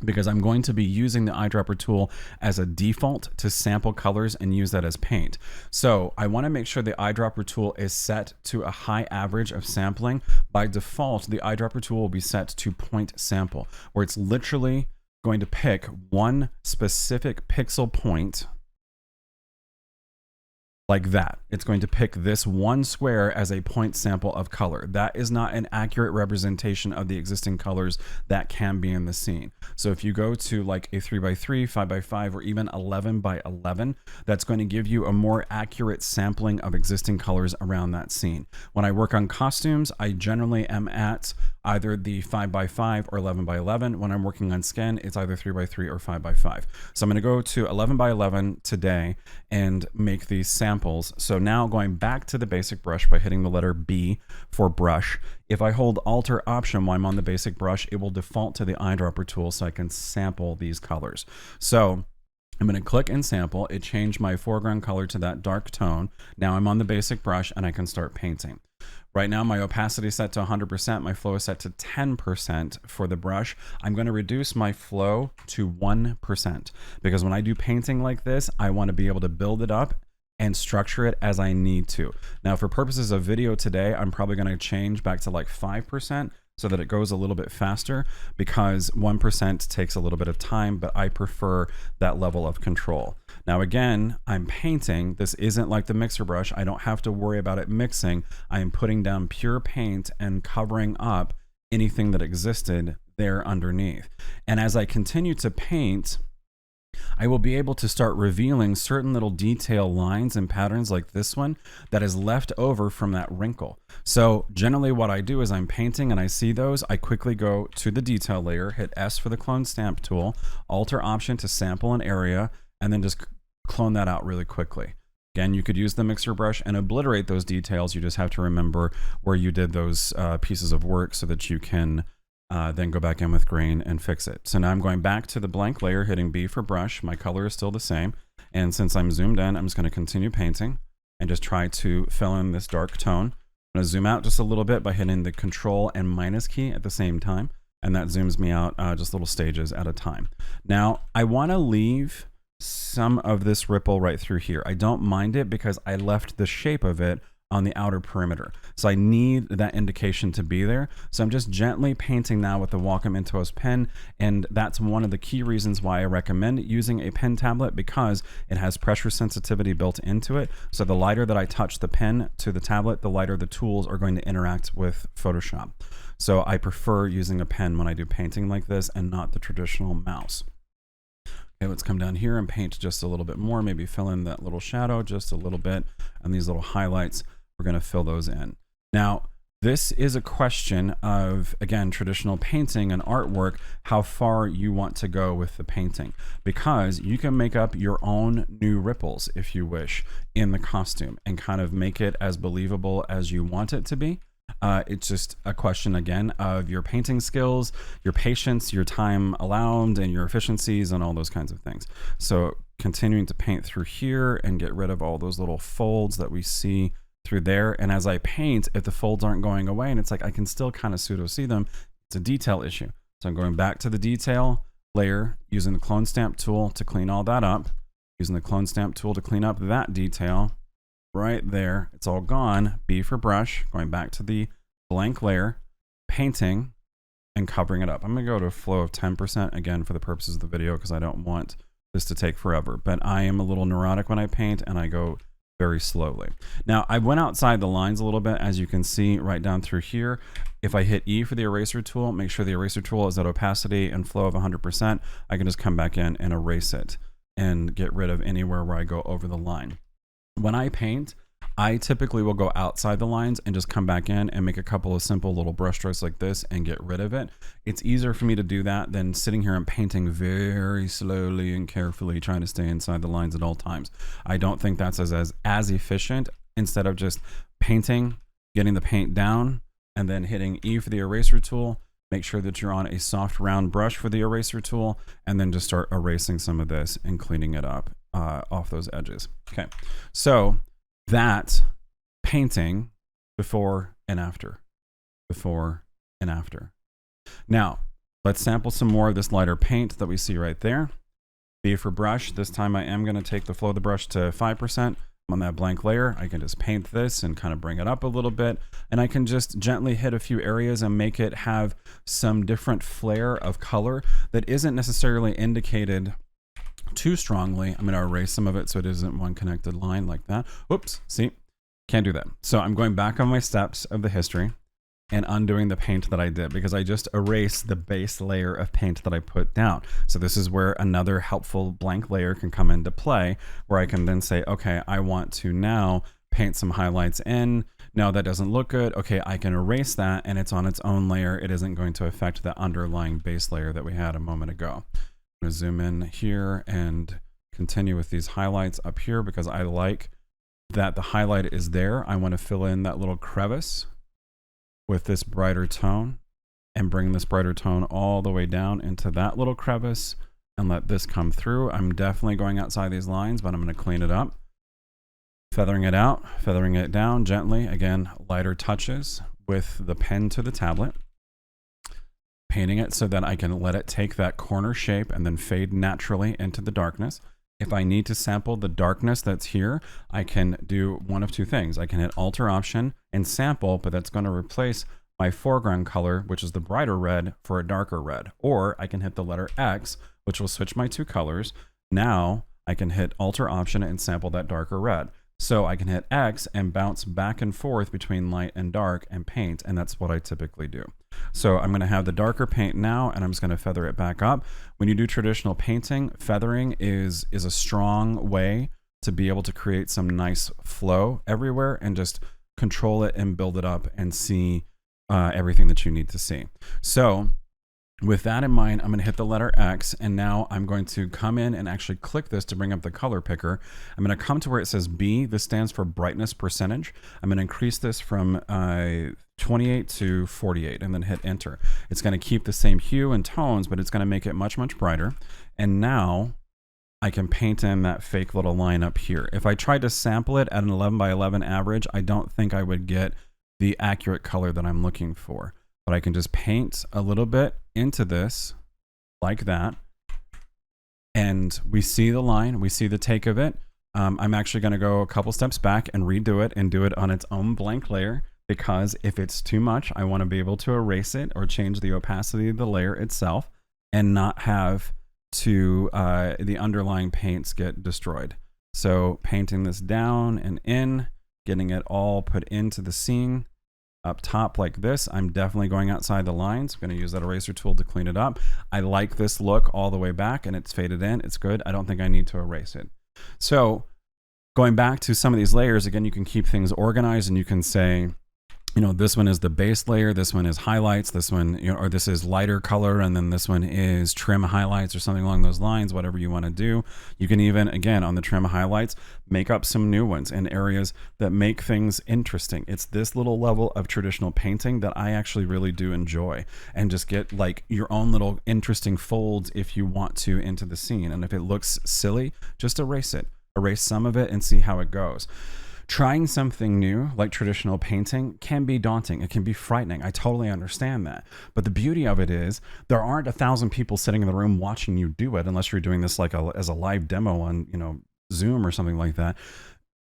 because I'm going to be using the eyedropper tool as a default to sample colors and use that as paint. So I want to make sure the eyedropper tool is set to a high average of sampling. By default, the eyedropper tool will be set to point sample, where it's literally going to pick one specific pixel point, like that. It's going to pick this one square as a point sample of color. That is not an accurate representation of the existing colors that can be in the scene. So if you go to like a 3x3, 5x5, or even 11x11, that's going to give you a more accurate sampling of existing colors around that scene. When I work on costumes, I generally am at either the 5x5 or 11x11. When I'm working on skin, it's either 3x3 or 5x5. So I'm going to go to 11x11 today and make these samples. So now going back to the basic brush by hitting the letter B for brush. If I hold Alt or Option while I'm on the basic brush, it will default to the eyedropper tool so I can sample these colors. So I'm going to click and sample. It changed my foreground color to that dark tone. Now I'm on the basic brush and I can start painting. Right now my opacity is set to 100%, my flow is set to 10% for the brush. I'm going to reduce my flow to 1%, because when I do painting like this, I want to be able to build it up and structure it as I need to. Now, for purposes of video today, I'm probably going to change back to like 5% so that it goes a little bit faster, because 1% takes a little bit of time, but I prefer that level of control. Now, again, I'm painting. This isn't like the mixer brush. I don't have to worry about it mixing. I am putting down pure paint and covering up anything that existed there underneath. And as I continue to paint, I will be able to start revealing certain little detail lines and patterns like this one that is left over from that wrinkle. So generally what I do is I'm painting and I see those, I quickly go to the detail layer, hit S for the clone stamp tool, Alt or Option to sample an area, and then just clone that out really quickly. Again, you could use the mixer brush and obliterate those details. You just have to remember where you did those pieces of work so that you can then go back in with grain and fix it. So now I'm going back to the blank layer, hitting B for brush. My color is still the same. And since I'm zoomed in, I'm just going to continue painting and just try to fill in this dark tone. I'm going to zoom out just a little bit by hitting the Control and minus key at the same time. And that zooms me out just little stages at a time. Now, I want to leave some of this ripple right through here. I don't mind it because I left the shape of it on the outer perimeter. So I need that indication to be there. So I'm just gently painting now with the Wacom Intuos pen. And that's one of the key reasons why I recommend using a pen tablet, because it has pressure sensitivity built into it. So the lighter that I touch the pen to the tablet, the lighter the tools are going to interact with Photoshop. So I prefer using a pen when I do painting like this and not the traditional mouse. Okay, let's come down here and paint just a little bit more, maybe fill in that little shadow just a little bit, and these little highlights, we're going to fill those in. Now, this is a question of, again, traditional painting and artwork, how far you want to go with the painting, because you can make up your own new ripples, if you wish, in the costume and kind of make it as believable as you want it to be. It's just a question, again, of your painting skills, your patience, your time allowed, and your efficiencies, and all those kinds of things. So continuing to paint through here and get rid of all those little folds that we see through there. And as I paint, if the folds aren't going away, and it's like I can still kind of pseudo see them, it's a detail issue. So I'm going back to the detail layer, using the clone stamp tool to clean all that up, using the clone stamp tool to clean up that detail. Right there, it's all gone. B for brush, going back to the blank layer, painting, and covering it up. I'm gonna go to a flow of 10% again for the purposes of the video, because I don't want this to take forever. But I am a little neurotic when I paint, and I go very slowly. Now, I went outside the lines a little bit, as you can see right down through here. If I hit E for the eraser tool, make sure the eraser tool is at opacity and flow of 100%. I can just come back in and erase it and get rid of anywhere where I go over the line. When I paint, I typically will go outside the lines and just come back in and make a couple of simple little brush strokes like this and get rid of it. It's easier for me to do that than sitting here and painting very slowly and carefully, trying to stay inside the lines at all times. I don't think that's as efficient. Instead of just painting, getting the paint down, and then hitting E for the eraser tool, make sure that you're on a soft round brush for the eraser tool, and then just start erasing some of this and cleaning it up off those edges. Okay, so that painting before and after, before and after. Now, let's sample some more of this lighter paint that we see right there. B for brush. This time I am going to take the flow of the brush to 5%. On that blank layer, I can just paint this and kind of bring it up a little bit, and I can just gently hit a few areas and make it have some different flair of color that isn't necessarily indicated too strongly. I'm going to erase some of it so it isn't one connected line like that. Whoops, see, can't do that. So I'm going back on my steps of the history and undoing the paint that I did, because I just erased the base layer of paint that I put down. So this is where another helpful blank layer can come into play, where I can then say, okay, I want to now paint some highlights in. No, that doesn't look good. Okay, I can erase that, and it's on its own layer. It isn't going to affect the underlying base layer that we had a moment ago. I'm going to zoom in here and continue with these highlights up here, because I like that the highlight is there. I want to fill in that little crevice with this brighter tone and bring this brighter tone all the way down into that little crevice and let this come through. I'm definitely going outside these lines, but I'm going to clean it up. Feathering it out, feathering it down gently. Again, lighter touches with the pen to the tablet. Painting it so that I can let it take that corner shape and then fade naturally into the darkness. If I need to sample the darkness that's here, I can do one of two things. I can hit Alt or Option and sample, but that's going to replace my foreground color, which is the brighter red, for a darker red. Or I can hit the letter X, which will switch my two colors. Now I can hit Alt or Option and sample that darker red. So I can hit X and bounce back and forth between light and dark and paint, and that's what I typically do. So I'm going to have the darker paint now, and I'm just going to feather it back up. When you do traditional painting, feathering is a strong way to be able to create some nice flow everywhere and just control it and build it up and see everything that you need to see. So with that in mind, I'm going to hit the letter X, and now I'm going to come in and actually click this to bring up the color picker. I'm going to come to where it says B. This stands for brightness percentage. I'm going to increase this from 28 to 48 and then hit enter. It's going to keep the same hue and tones, but it's going to make it much, much brighter. And now I can paint in that fake little line up here. If I tried to sample it at an 11 by 11 average, I don't think I would get the accurate color that I'm looking for. But I can just paint a little bit into this like that. And we see the line, we see the take of it. I'm actually going to go a couple steps back and redo it and do it on its own blank layer, because if it's too much, I want to be able to erase it or change the opacity of the layer itself and not have to the underlying paints get destroyed. So painting this down and in, getting it all put into the scene. up top like this. I'm definitely going outside the lines. I'm going to use that eraser tool to clean it up. I like this look all the way back and it's faded in. It's good. I don't think I need to erase it. So going back to some of these layers, again, you can keep things organized and you can say, you know, this one is the base layer, this one is highlights, this one, you know, or this is lighter color, and then this one is trim highlights or something along those lines, whatever you want to do. You can even, again, on the trim highlights, make up some new ones in areas that make things interesting. It's this little level of traditional painting that I actually really do enjoy, and just get like your own little interesting folds if you want to into the scene. And if it looks silly, just erase it. Erase some of it and see how it goes. Trying something new, like traditional painting, can be daunting. It can be frightening. I totally understand that. But the beauty of it is there aren't 1,000 people sitting in the room watching you do it, unless you're doing this like as a live demo on, you know, Zoom or something like that.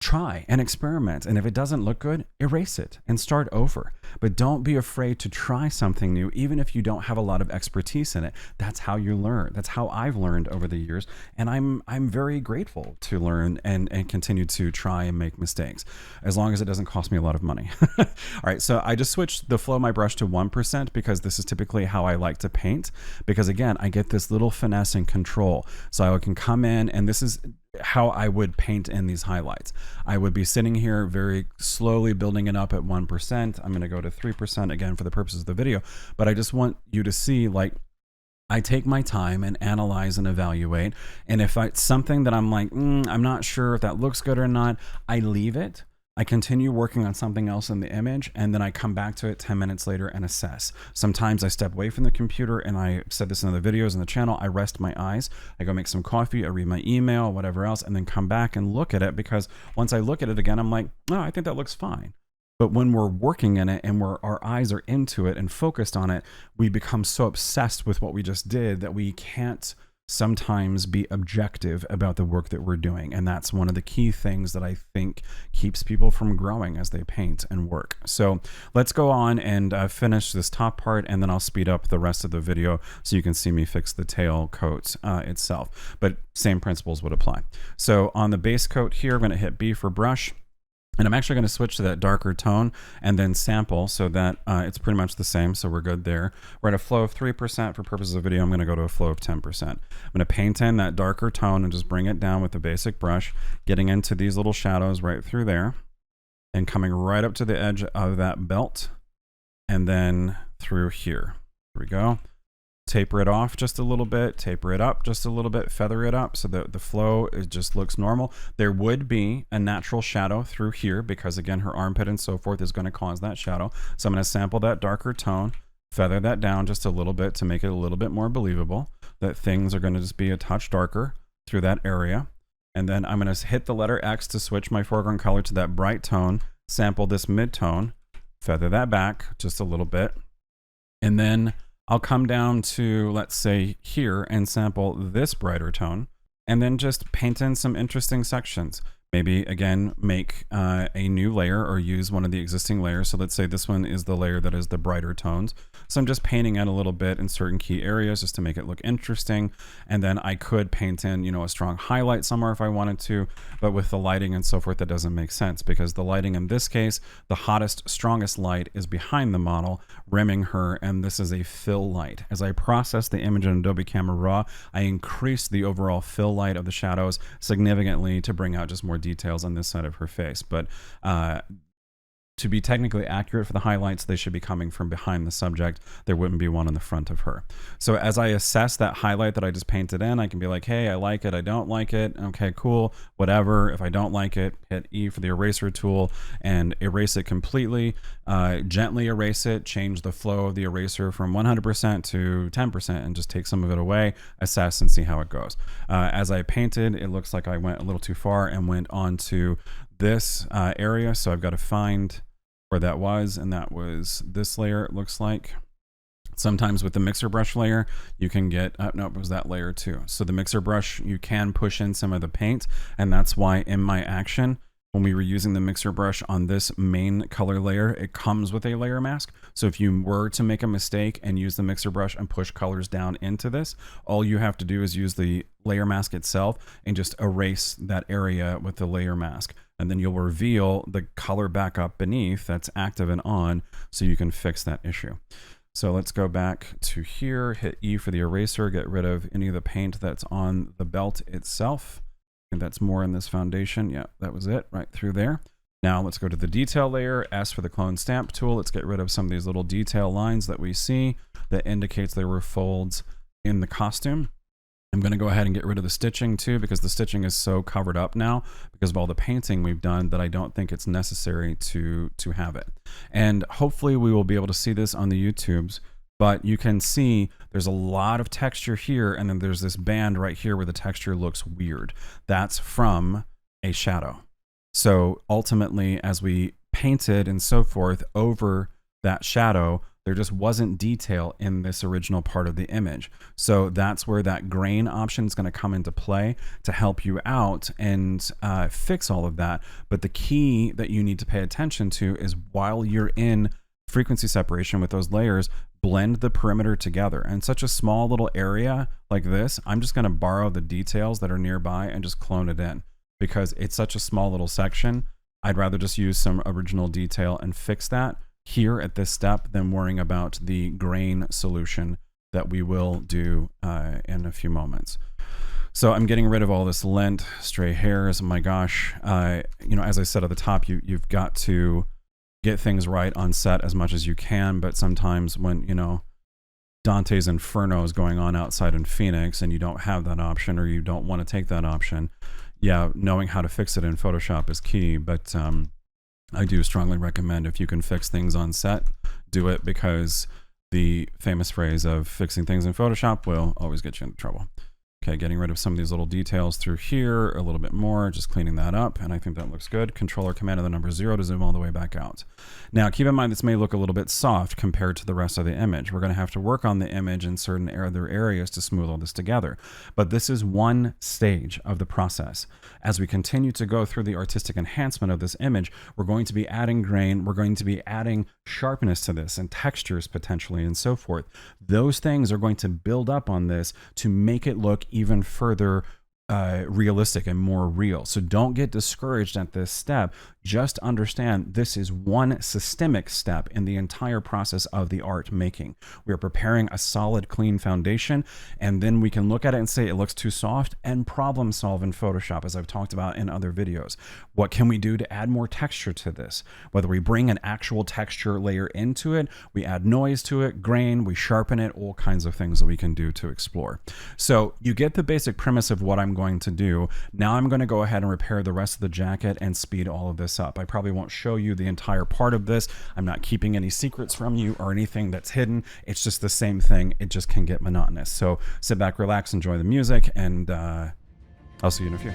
Try and experiment. And if it doesn't look good, erase it and start over. But don't be afraid to try something new, even if you don't have a lot of expertise in it. That's how you learn. That's how I've learned over the years. And I'm very grateful to learn and continue to try and make mistakes, as long as it doesn't cost me a lot of money. All right, so I just switched the flow of my brush to 1% because this is typically how I like to paint. Because again, I get this little finesse and control. So I can come in, and this is how I would paint in these highlights. I would be sitting here very slowly building it up at 1%. I'm going to go to 3% again for the purposes of the video, but I just want you to see, like, I take my time and analyze and evaluate. And if it's something that I'm like, I'm not sure if that looks good or not, I leave it. I continue working on something else in the image, and then I come back to it 10 minutes later and assess. Sometimes I step away from the computer, and I said this in other videos on the channel, I rest my eyes, I go make some coffee, I read my email, whatever else, and then come back and look at it, because once I look at it again, I'm like, oh, I think that looks fine. But when we're working in it and our eyes are into it and focused on it, we become so obsessed with what we just did that we can't sometimes be objective about the work that we're doing. And that's one of the key things that I think keeps people from growing as they paint and work. So let's go on and finish this top part, and then I'll speed up the rest of the video so you can see me fix the tail coat itself. But same principles would apply. So on the base coat here, I'm going to hit B for brush. And I'm actually going to switch to that darker tone and then sample so that it's pretty much the same. So we're good there. We're at a flow of 3% for purposes of video. I'm going to go to a flow of 10%. I'm going to paint in that darker tone and just bring it down with the basic brush, getting into these little shadows right through there and coming right up to the edge of that belt and then through here. Here we go. Taper it off just a little bit, taper it up just a little bit, feather it up so that the flow, it just looks normal. There would be a natural shadow through here because, again, her armpit and so forth is going to cause that shadow. So I'm going to sample that darker tone, feather that down just a little bit to make it a little bit more believable that things are going to just be a touch darker through that area. And then I'm going to hit the letter X to switch my foreground color to that bright tone, sample this mid-tone, feather that back just a little bit, and then I'll come down to, let's say, here and sample this brighter tone, and then just paint in some interesting sections. Maybe, again, make a new layer or use one of the existing layers. So let's say this one is the layer that is the brighter tones. So I'm just painting in a little bit in certain key areas just to make it look interesting. And then I could paint in, you know, a strong highlight somewhere if I wanted to, but with the lighting and so forth, that doesn't make sense because the lighting in this case, the hottest, strongest light is behind the model, rimming her, and this is a fill light. As I process the image in Adobe Camera Raw, I increase the overall fill light of the shadows significantly to bring out just more details on this side of her face. But to be technically accurate for the highlights, they should be coming from behind the subject. There wouldn't be one in the front of her. So as I assess that highlight that I just painted in, I can be like, hey, I like it, I don't like it. Okay, cool, whatever. If I don't like it, hit E for the eraser tool and erase it completely. Gently erase it, change the flow of the eraser from 100% to 10% and just take some of it away, assess and see how it goes. As I painted, it looks like I went a little too far and went on to this area. So I've got to find where that was, and that was this layer, it looks like. Sometimes with the mixer brush layer, you can get, no, it was that layer too. So the mixer brush, you can push in some of the paint, and that's why in my action, when we were using the mixer brush on this main color layer, it comes with a layer mask. So if you were to make a mistake and use the mixer brush and push colors down into this, all you have to do is use the layer mask itself and just erase that area with the layer mask. and then you'll reveal the color back up beneath that's active and on, so you can fix that issue. So let's go back to here, hit E for the eraser, get rid of any of the paint that's on the belt itself. I think that's more in this foundation. Yeah, that was it, right through there. Now let's go to the detail layer, S for the clone stamp tool. Let's get rid of some of these little detail lines that we see that indicates there were folds in the costume. I'm going to go ahead and get rid of the stitching too, because the stitching is so covered up now because of all the painting we've done that I don't think it's necessary to have it. And hopefully we will be able to see this on the YouTubes, but you can see there's a lot of texture here, and then there's this band right here where the texture looks weird. That's from a shadow. So ultimately, as we painted and so forth over that shadow, there just wasn't detail in this original part of the image. So that's where that grain option is going to come into play to help you out and fix all of that. But the key that you need to pay attention to is while you're in frequency separation with those layers, blend the perimeter together. And such a small little area like this, I'm just going to borrow the details that are nearby and just clone it in, because it's such a small little section. I'd rather just use some original detail and fix that here at this step than worrying about the grain solution that we will do in a few moments. So I'm getting rid of all this lint, stray hairs. My gosh, you know, as I said at the top, you've got to get things right on set as much as you can. But sometimes when, you know, Dante's Inferno is going on outside in Phoenix and you don't have that option, or you don't want to take that option, yeah, knowing how to fix it in Photoshop is key. But I do strongly recommend, if you can fix things on set, do it, because the famous phrase of fixing things in Photoshop will always get you into trouble. Okay, getting rid of some of these little details through here, a little bit more, just cleaning that up, and I think that looks good. Control or Command and the number 0 to zoom all the way back out. Now, keep in mind this may look a little bit soft compared to the rest of the image. We're going to have to work on the image in certain other areas to smooth all this together. But this is one stage of the process. As we continue to go through the artistic enhancement of this image, we're going to be adding grain, we're going to be adding sharpness to this, and textures potentially, and so forth. Those things are going to build up on this to make it look even further realistic and more real. So don't get discouraged at this step. Just understand this is one systemic step in the entire process of the art making. We are preparing a solid, clean foundation, and then we can look at it and say it looks too soft, and problem solve in Photoshop, as I've talked about in other videos. What can we do to add more texture to this? Whether we bring an actual texture layer into it, we add noise to it, grain, we sharpen it, all kinds of things that we can do to explore. So you get the basic premise of what I'm going to do. Now I'm going to go ahead and repair the rest of the jacket and speed all of this up. I probably won't show you the entire part of this. I'm not keeping any secrets from you or anything that's hidden. It's just the same thing. It just can get monotonous. So sit back, relax, enjoy the music, and I'll see you in a few.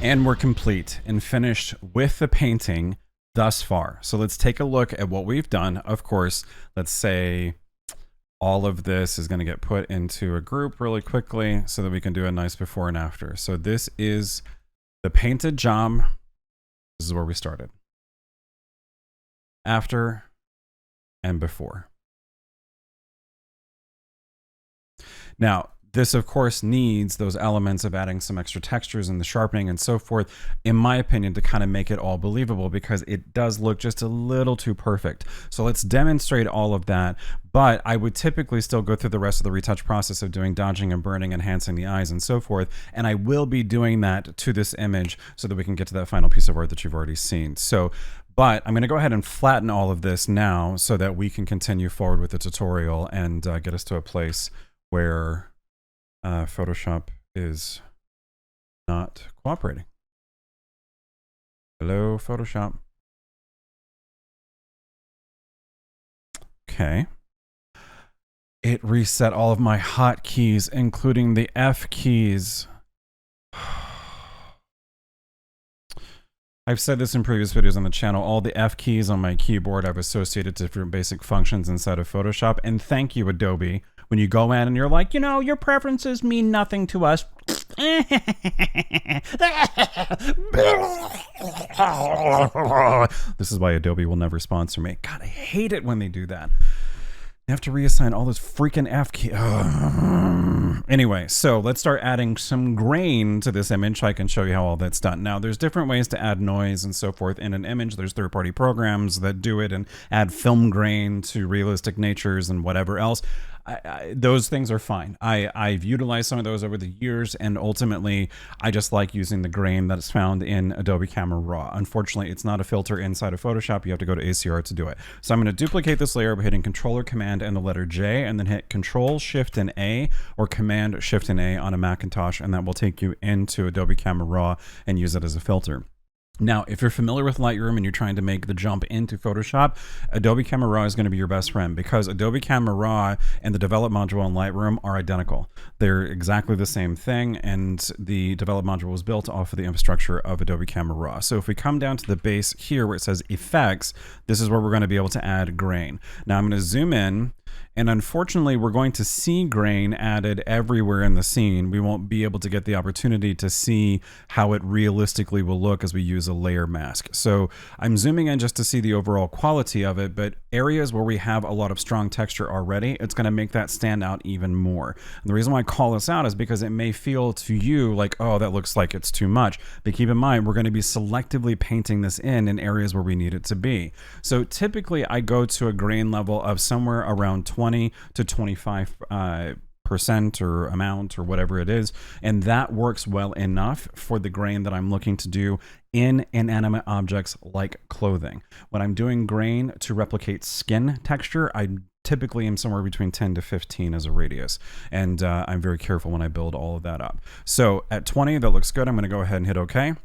And we're complete and finished with the painting thus far. So let's take a look at what we've done. Of course, let's say all of this is going to get put into a group really quickly so that we can do a nice before and after. So this is the painted job. This is where we started. After and before. Now, this, of course, needs those elements of adding some extra textures and the sharpening and so forth, in my opinion, to kind of make it all believable, because it does look just a little too perfect. So let's demonstrate all of that, but I would typically still go through the rest of the retouch process of doing dodging and burning, enhancing the eyes and so forth, and I will be doing that to this image so that we can get to that final piece of art that you've already seen. So, but I'm going to go ahead and flatten all of this now so that we can continue forward with the tutorial and get us to a place where Photoshop is not cooperating. Hello, Photoshop. Okay. It reset all of my hotkeys, including the F keys. I've said this in previous videos on the channel, all the F keys on my keyboard I've associated to different basic functions inside of Photoshop. And thank you, Adobe. When you go in and you're like, you know, your preferences mean nothing to us. This is why Adobe will never sponsor me. God, I hate it when they do that. You have to reassign all those freaking F keys. Anyway, so let's start adding some grain to this image. I can show you how all that's done. Now, there's different ways to add noise and so forth in an image. There's third-party programs that do it and add film grain to realistic natures and whatever else. Those things are fine. I've utilized some of those over the years, and ultimately, I just like using the grain that's found in Adobe Camera Raw. Unfortunately, it's not a filter inside of Photoshop. You have to go to ACR to do it. So I'm going to duplicate this layer by hitting Control or Command and the letter J, and then hit Control Shift and A or Command Shift and A on a Macintosh, and that will take you into Adobe Camera Raw and use it as a filter. Now, if you're familiar with Lightroom and you're trying to make the jump into Photoshop, Adobe Camera Raw is going to be your best friend, because Adobe Camera Raw and the Develop module in Lightroom are identical. They're exactly the same thing, and the Develop module was built off of the infrastructure of Adobe Camera Raw. So if we come down to the base here where it says Effects, this is where we're going to be able to add grain. Now I'm going to zoom in, and unfortunately, we're going to see grain added everywhere in the scene. We won't be able to get the opportunity to see how it realistically will look as we use a layer mask. So I'm zooming in just to see the overall quality of it, but areas where we have a lot of strong texture already, it's going to make that stand out even more. And the reason why I call this out is because it may feel to you like, oh, that looks like it's too much. But keep in mind, we're going to be selectively painting this in areas where we need it to be. So typically, I go to a grain level of somewhere around 20 to 25% or amount or whatever it is, and that works well enough for the grain that I'm looking to do in inanimate objects like clothing. When I'm doing grain to replicate skin texture, I typically am somewhere between 10 to 15 as a radius, and I'm very careful when I build all of that up. So at 20, that looks good. I'm going to go ahead and hit OK.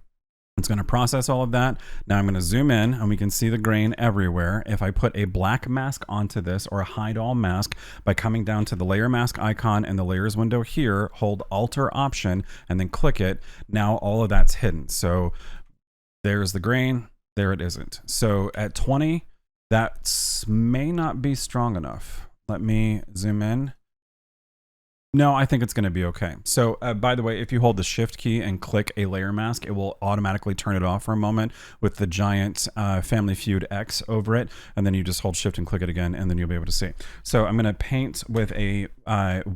It's going to process all of that. Now I'm going to zoom in and we can see the grain everywhere. If I put a black mask onto this, or a hide all mask, by coming down to the layer mask icon in the layers window here, hold Alt or Option and then click it. Now all of that's hidden. So there's the grain, there it isn't. So at 20, that may not be strong enough. Let me zoom in. No, I think it's going to be okay. So by the way, if you hold the Shift key and click a layer mask, it will automatically turn it off for a moment with the giant Family Feud X over it. And then you just hold Shift and click it again, and then you'll be able to see. So I'm going to paint with a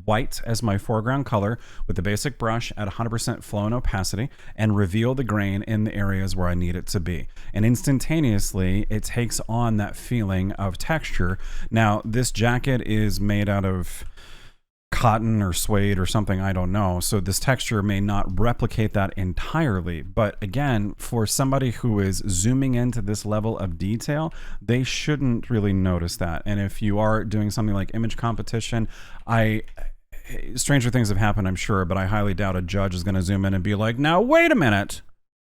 white as my foreground color with the basic brush at 100% flow and opacity, and reveal the grain in the areas where I need it to be. And instantaneously, it takes on that feeling of texture. Now, this jacket is made out of cotton or suede or something, I don't know. So this texture may not replicate that entirely. But again, for somebody who is zooming into this level of detail, they shouldn't really notice that. And if you are doing something like image competition, stranger things have happened, I'm sure, but I highly doubt a judge is going to zoom in and be like, now, wait a minute.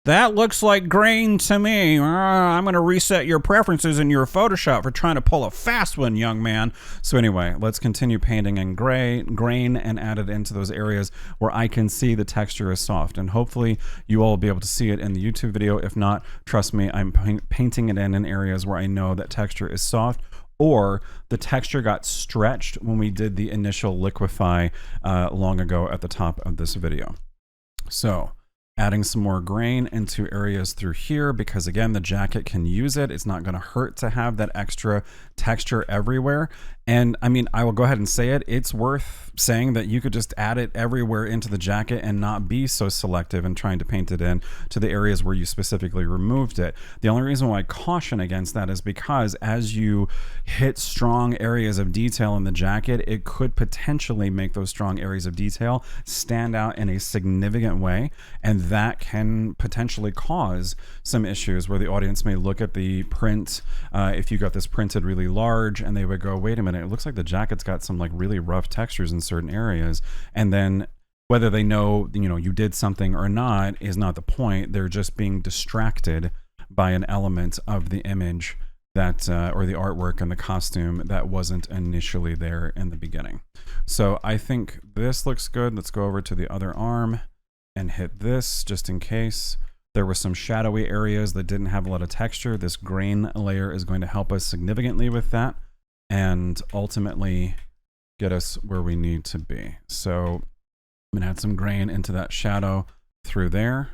that looks like grain to me. I'm going to reset your preferences in your Photoshop for trying to pull a fast one, young man. So anyway, let's continue painting in grain and add it into those areas where I can see the texture is soft. And hopefully you all will be able to see it in the YouTube video. If not, trust me, I'm painting it in areas where I know that texture is soft, or the texture got stretched when we did the initial liquify long ago at the top of this video. So adding some more grain into areas through here, because again, the jacket can use it. It's not going to hurt to have that extra texture everywhere. And I mean, I will go ahead and say it. It's worth saying that you could just add it everywhere into the jacket and not be so selective in trying to paint it in to the areas where you specifically removed it. The only reason why I caution against that is because as you hit strong areas of detail in the jacket, it could potentially make those strong areas of detail stand out in a significant way. And that can potentially cause some issues where the audience may look at the print, if you got this printed really large, and they would go, wait a minute, it looks like the jacket's got some like really rough textures in certain areas. And then whether they know, you did something or not is not the point. They're just being distracted by an element of the image that, or the artwork and the costume that wasn't initially there in the beginning. So I think this looks good. Let's go over to the other arm and hit this just in case. There were some shadowy areas that didn't have a lot of texture. This grain layer is going to help us significantly with that and ultimately get us where we need to be. So I'm gonna add some grain into that shadow through there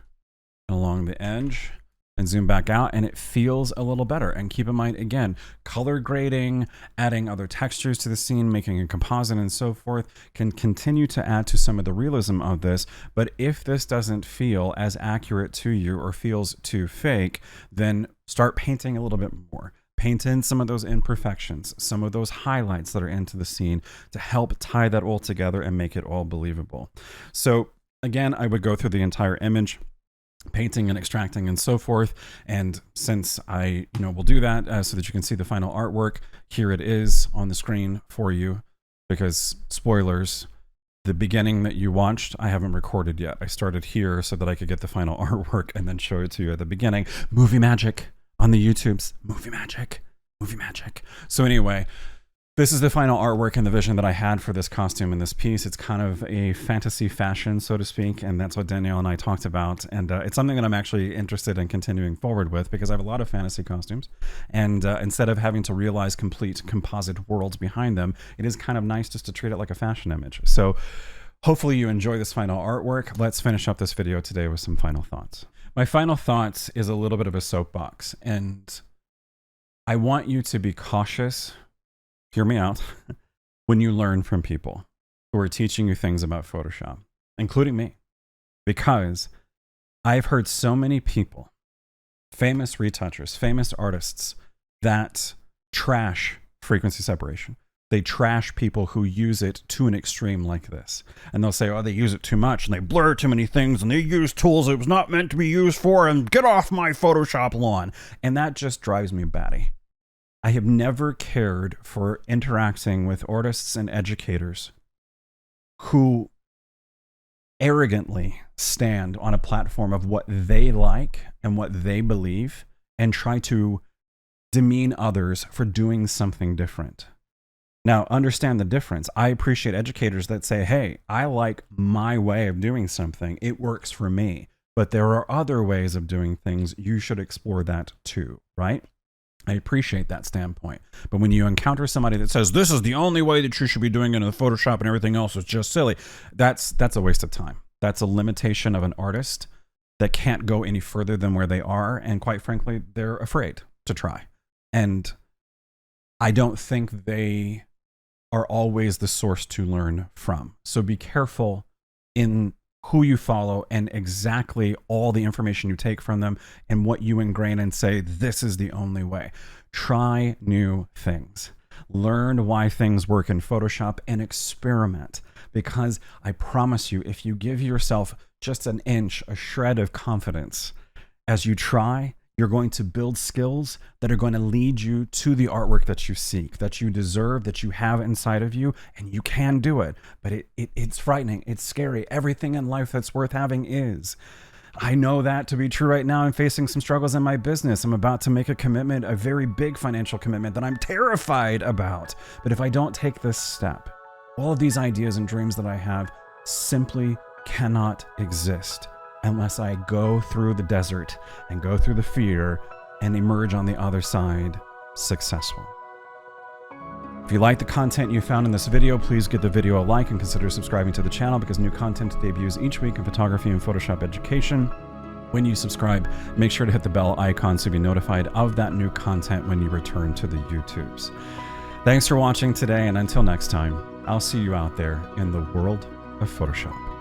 and along the edge and zoom back out, and it feels a little better. And keep in mind, again, color grading, adding other textures to the scene, making a composite and so forth can continue to add to some of the realism of this. But if this doesn't feel as accurate to you or feels too fake, then start painting a little bit more. Paint in some of those imperfections, some of those highlights that are into the scene to help tie that all together and make it all believable. So again, I would go through the entire image, painting and extracting and so forth. And since I will do that so that you can see the final artwork, here it is on the screen for you, because spoilers, the beginning that you watched, I haven't recorded yet. I started here so that I could get the final artwork and then show it to you at the beginning. Movie magic on the YouTubes, movie magic. So anyway, this is the final artwork and the vision that I had for this costume and this piece. It's kind of a fantasy fashion, so to speak, and that's what Danielle and I talked about. And it's something that I'm actually interested in continuing forward with, because I have a lot of fantasy costumes. And instead of having to realize complete composite worlds behind them, it is kind of nice just to treat it like a fashion image. So hopefully you enjoy this final artwork. Let's finish up this video today with some final thoughts. My final thoughts is a little bit of a soapbox, and I want you to be cautious, hear me out, when you learn from people who are teaching you things about Photoshop, including me, because I've heard so many people, famous retouchers, famous artists, that trash frequency separation. They trash people who use it to an extreme like this. And they'll say, oh, they use it too much and they blur too many things and they use tools it was not meant to be used for, and get off my Photoshop lawn. And that just drives me batty. I have never cared for interacting with artists and educators who arrogantly stand on a platform of what they like and what they believe and try to demean others for doing something different. Now, understand the difference. I appreciate educators that say, hey, I like my way of doing something. It works for me. But there are other ways of doing things. You should explore that too, right? I appreciate that standpoint. But when you encounter somebody that says, this is the only way that you should be doing it in the Photoshop and everything else is just silly, that's a waste of time. That's a limitation of an artist that can't go any further than where they are. And quite frankly, they're afraid to try. And I don't think they are always the source to learn from. So be careful in who you follow and exactly all the information you take from them and what you ingrain and say, this is the only way. Try new things. Learn why things work in Photoshop and experiment, because I promise you, if you give yourself just an inch, a shred of confidence as you try, you're going to build skills that are going to lead you to the artwork that you seek, that you deserve, that you have inside of you, and you can do it. But it's frightening. It's scary. Everything in life that's worth having is. I know that to be true right now. I'm facing some struggles in my business. I'm about to make a commitment, a very big financial commitment that I'm terrified about. But if I don't take this step, all of these ideas and dreams that I have simply cannot exist unless I go through the desert and go through the fear and emerge on the other side successful. If you like the content you found in this video, please give the video a like and consider subscribing to the channel because new content debuts each week in photography and Photoshop education. When you subscribe, make sure to hit the bell icon so you'll be notified of that new content when you return to the YouTubes. Thanks for watching today, and until next time, I'll see you out there in the world of Photoshop.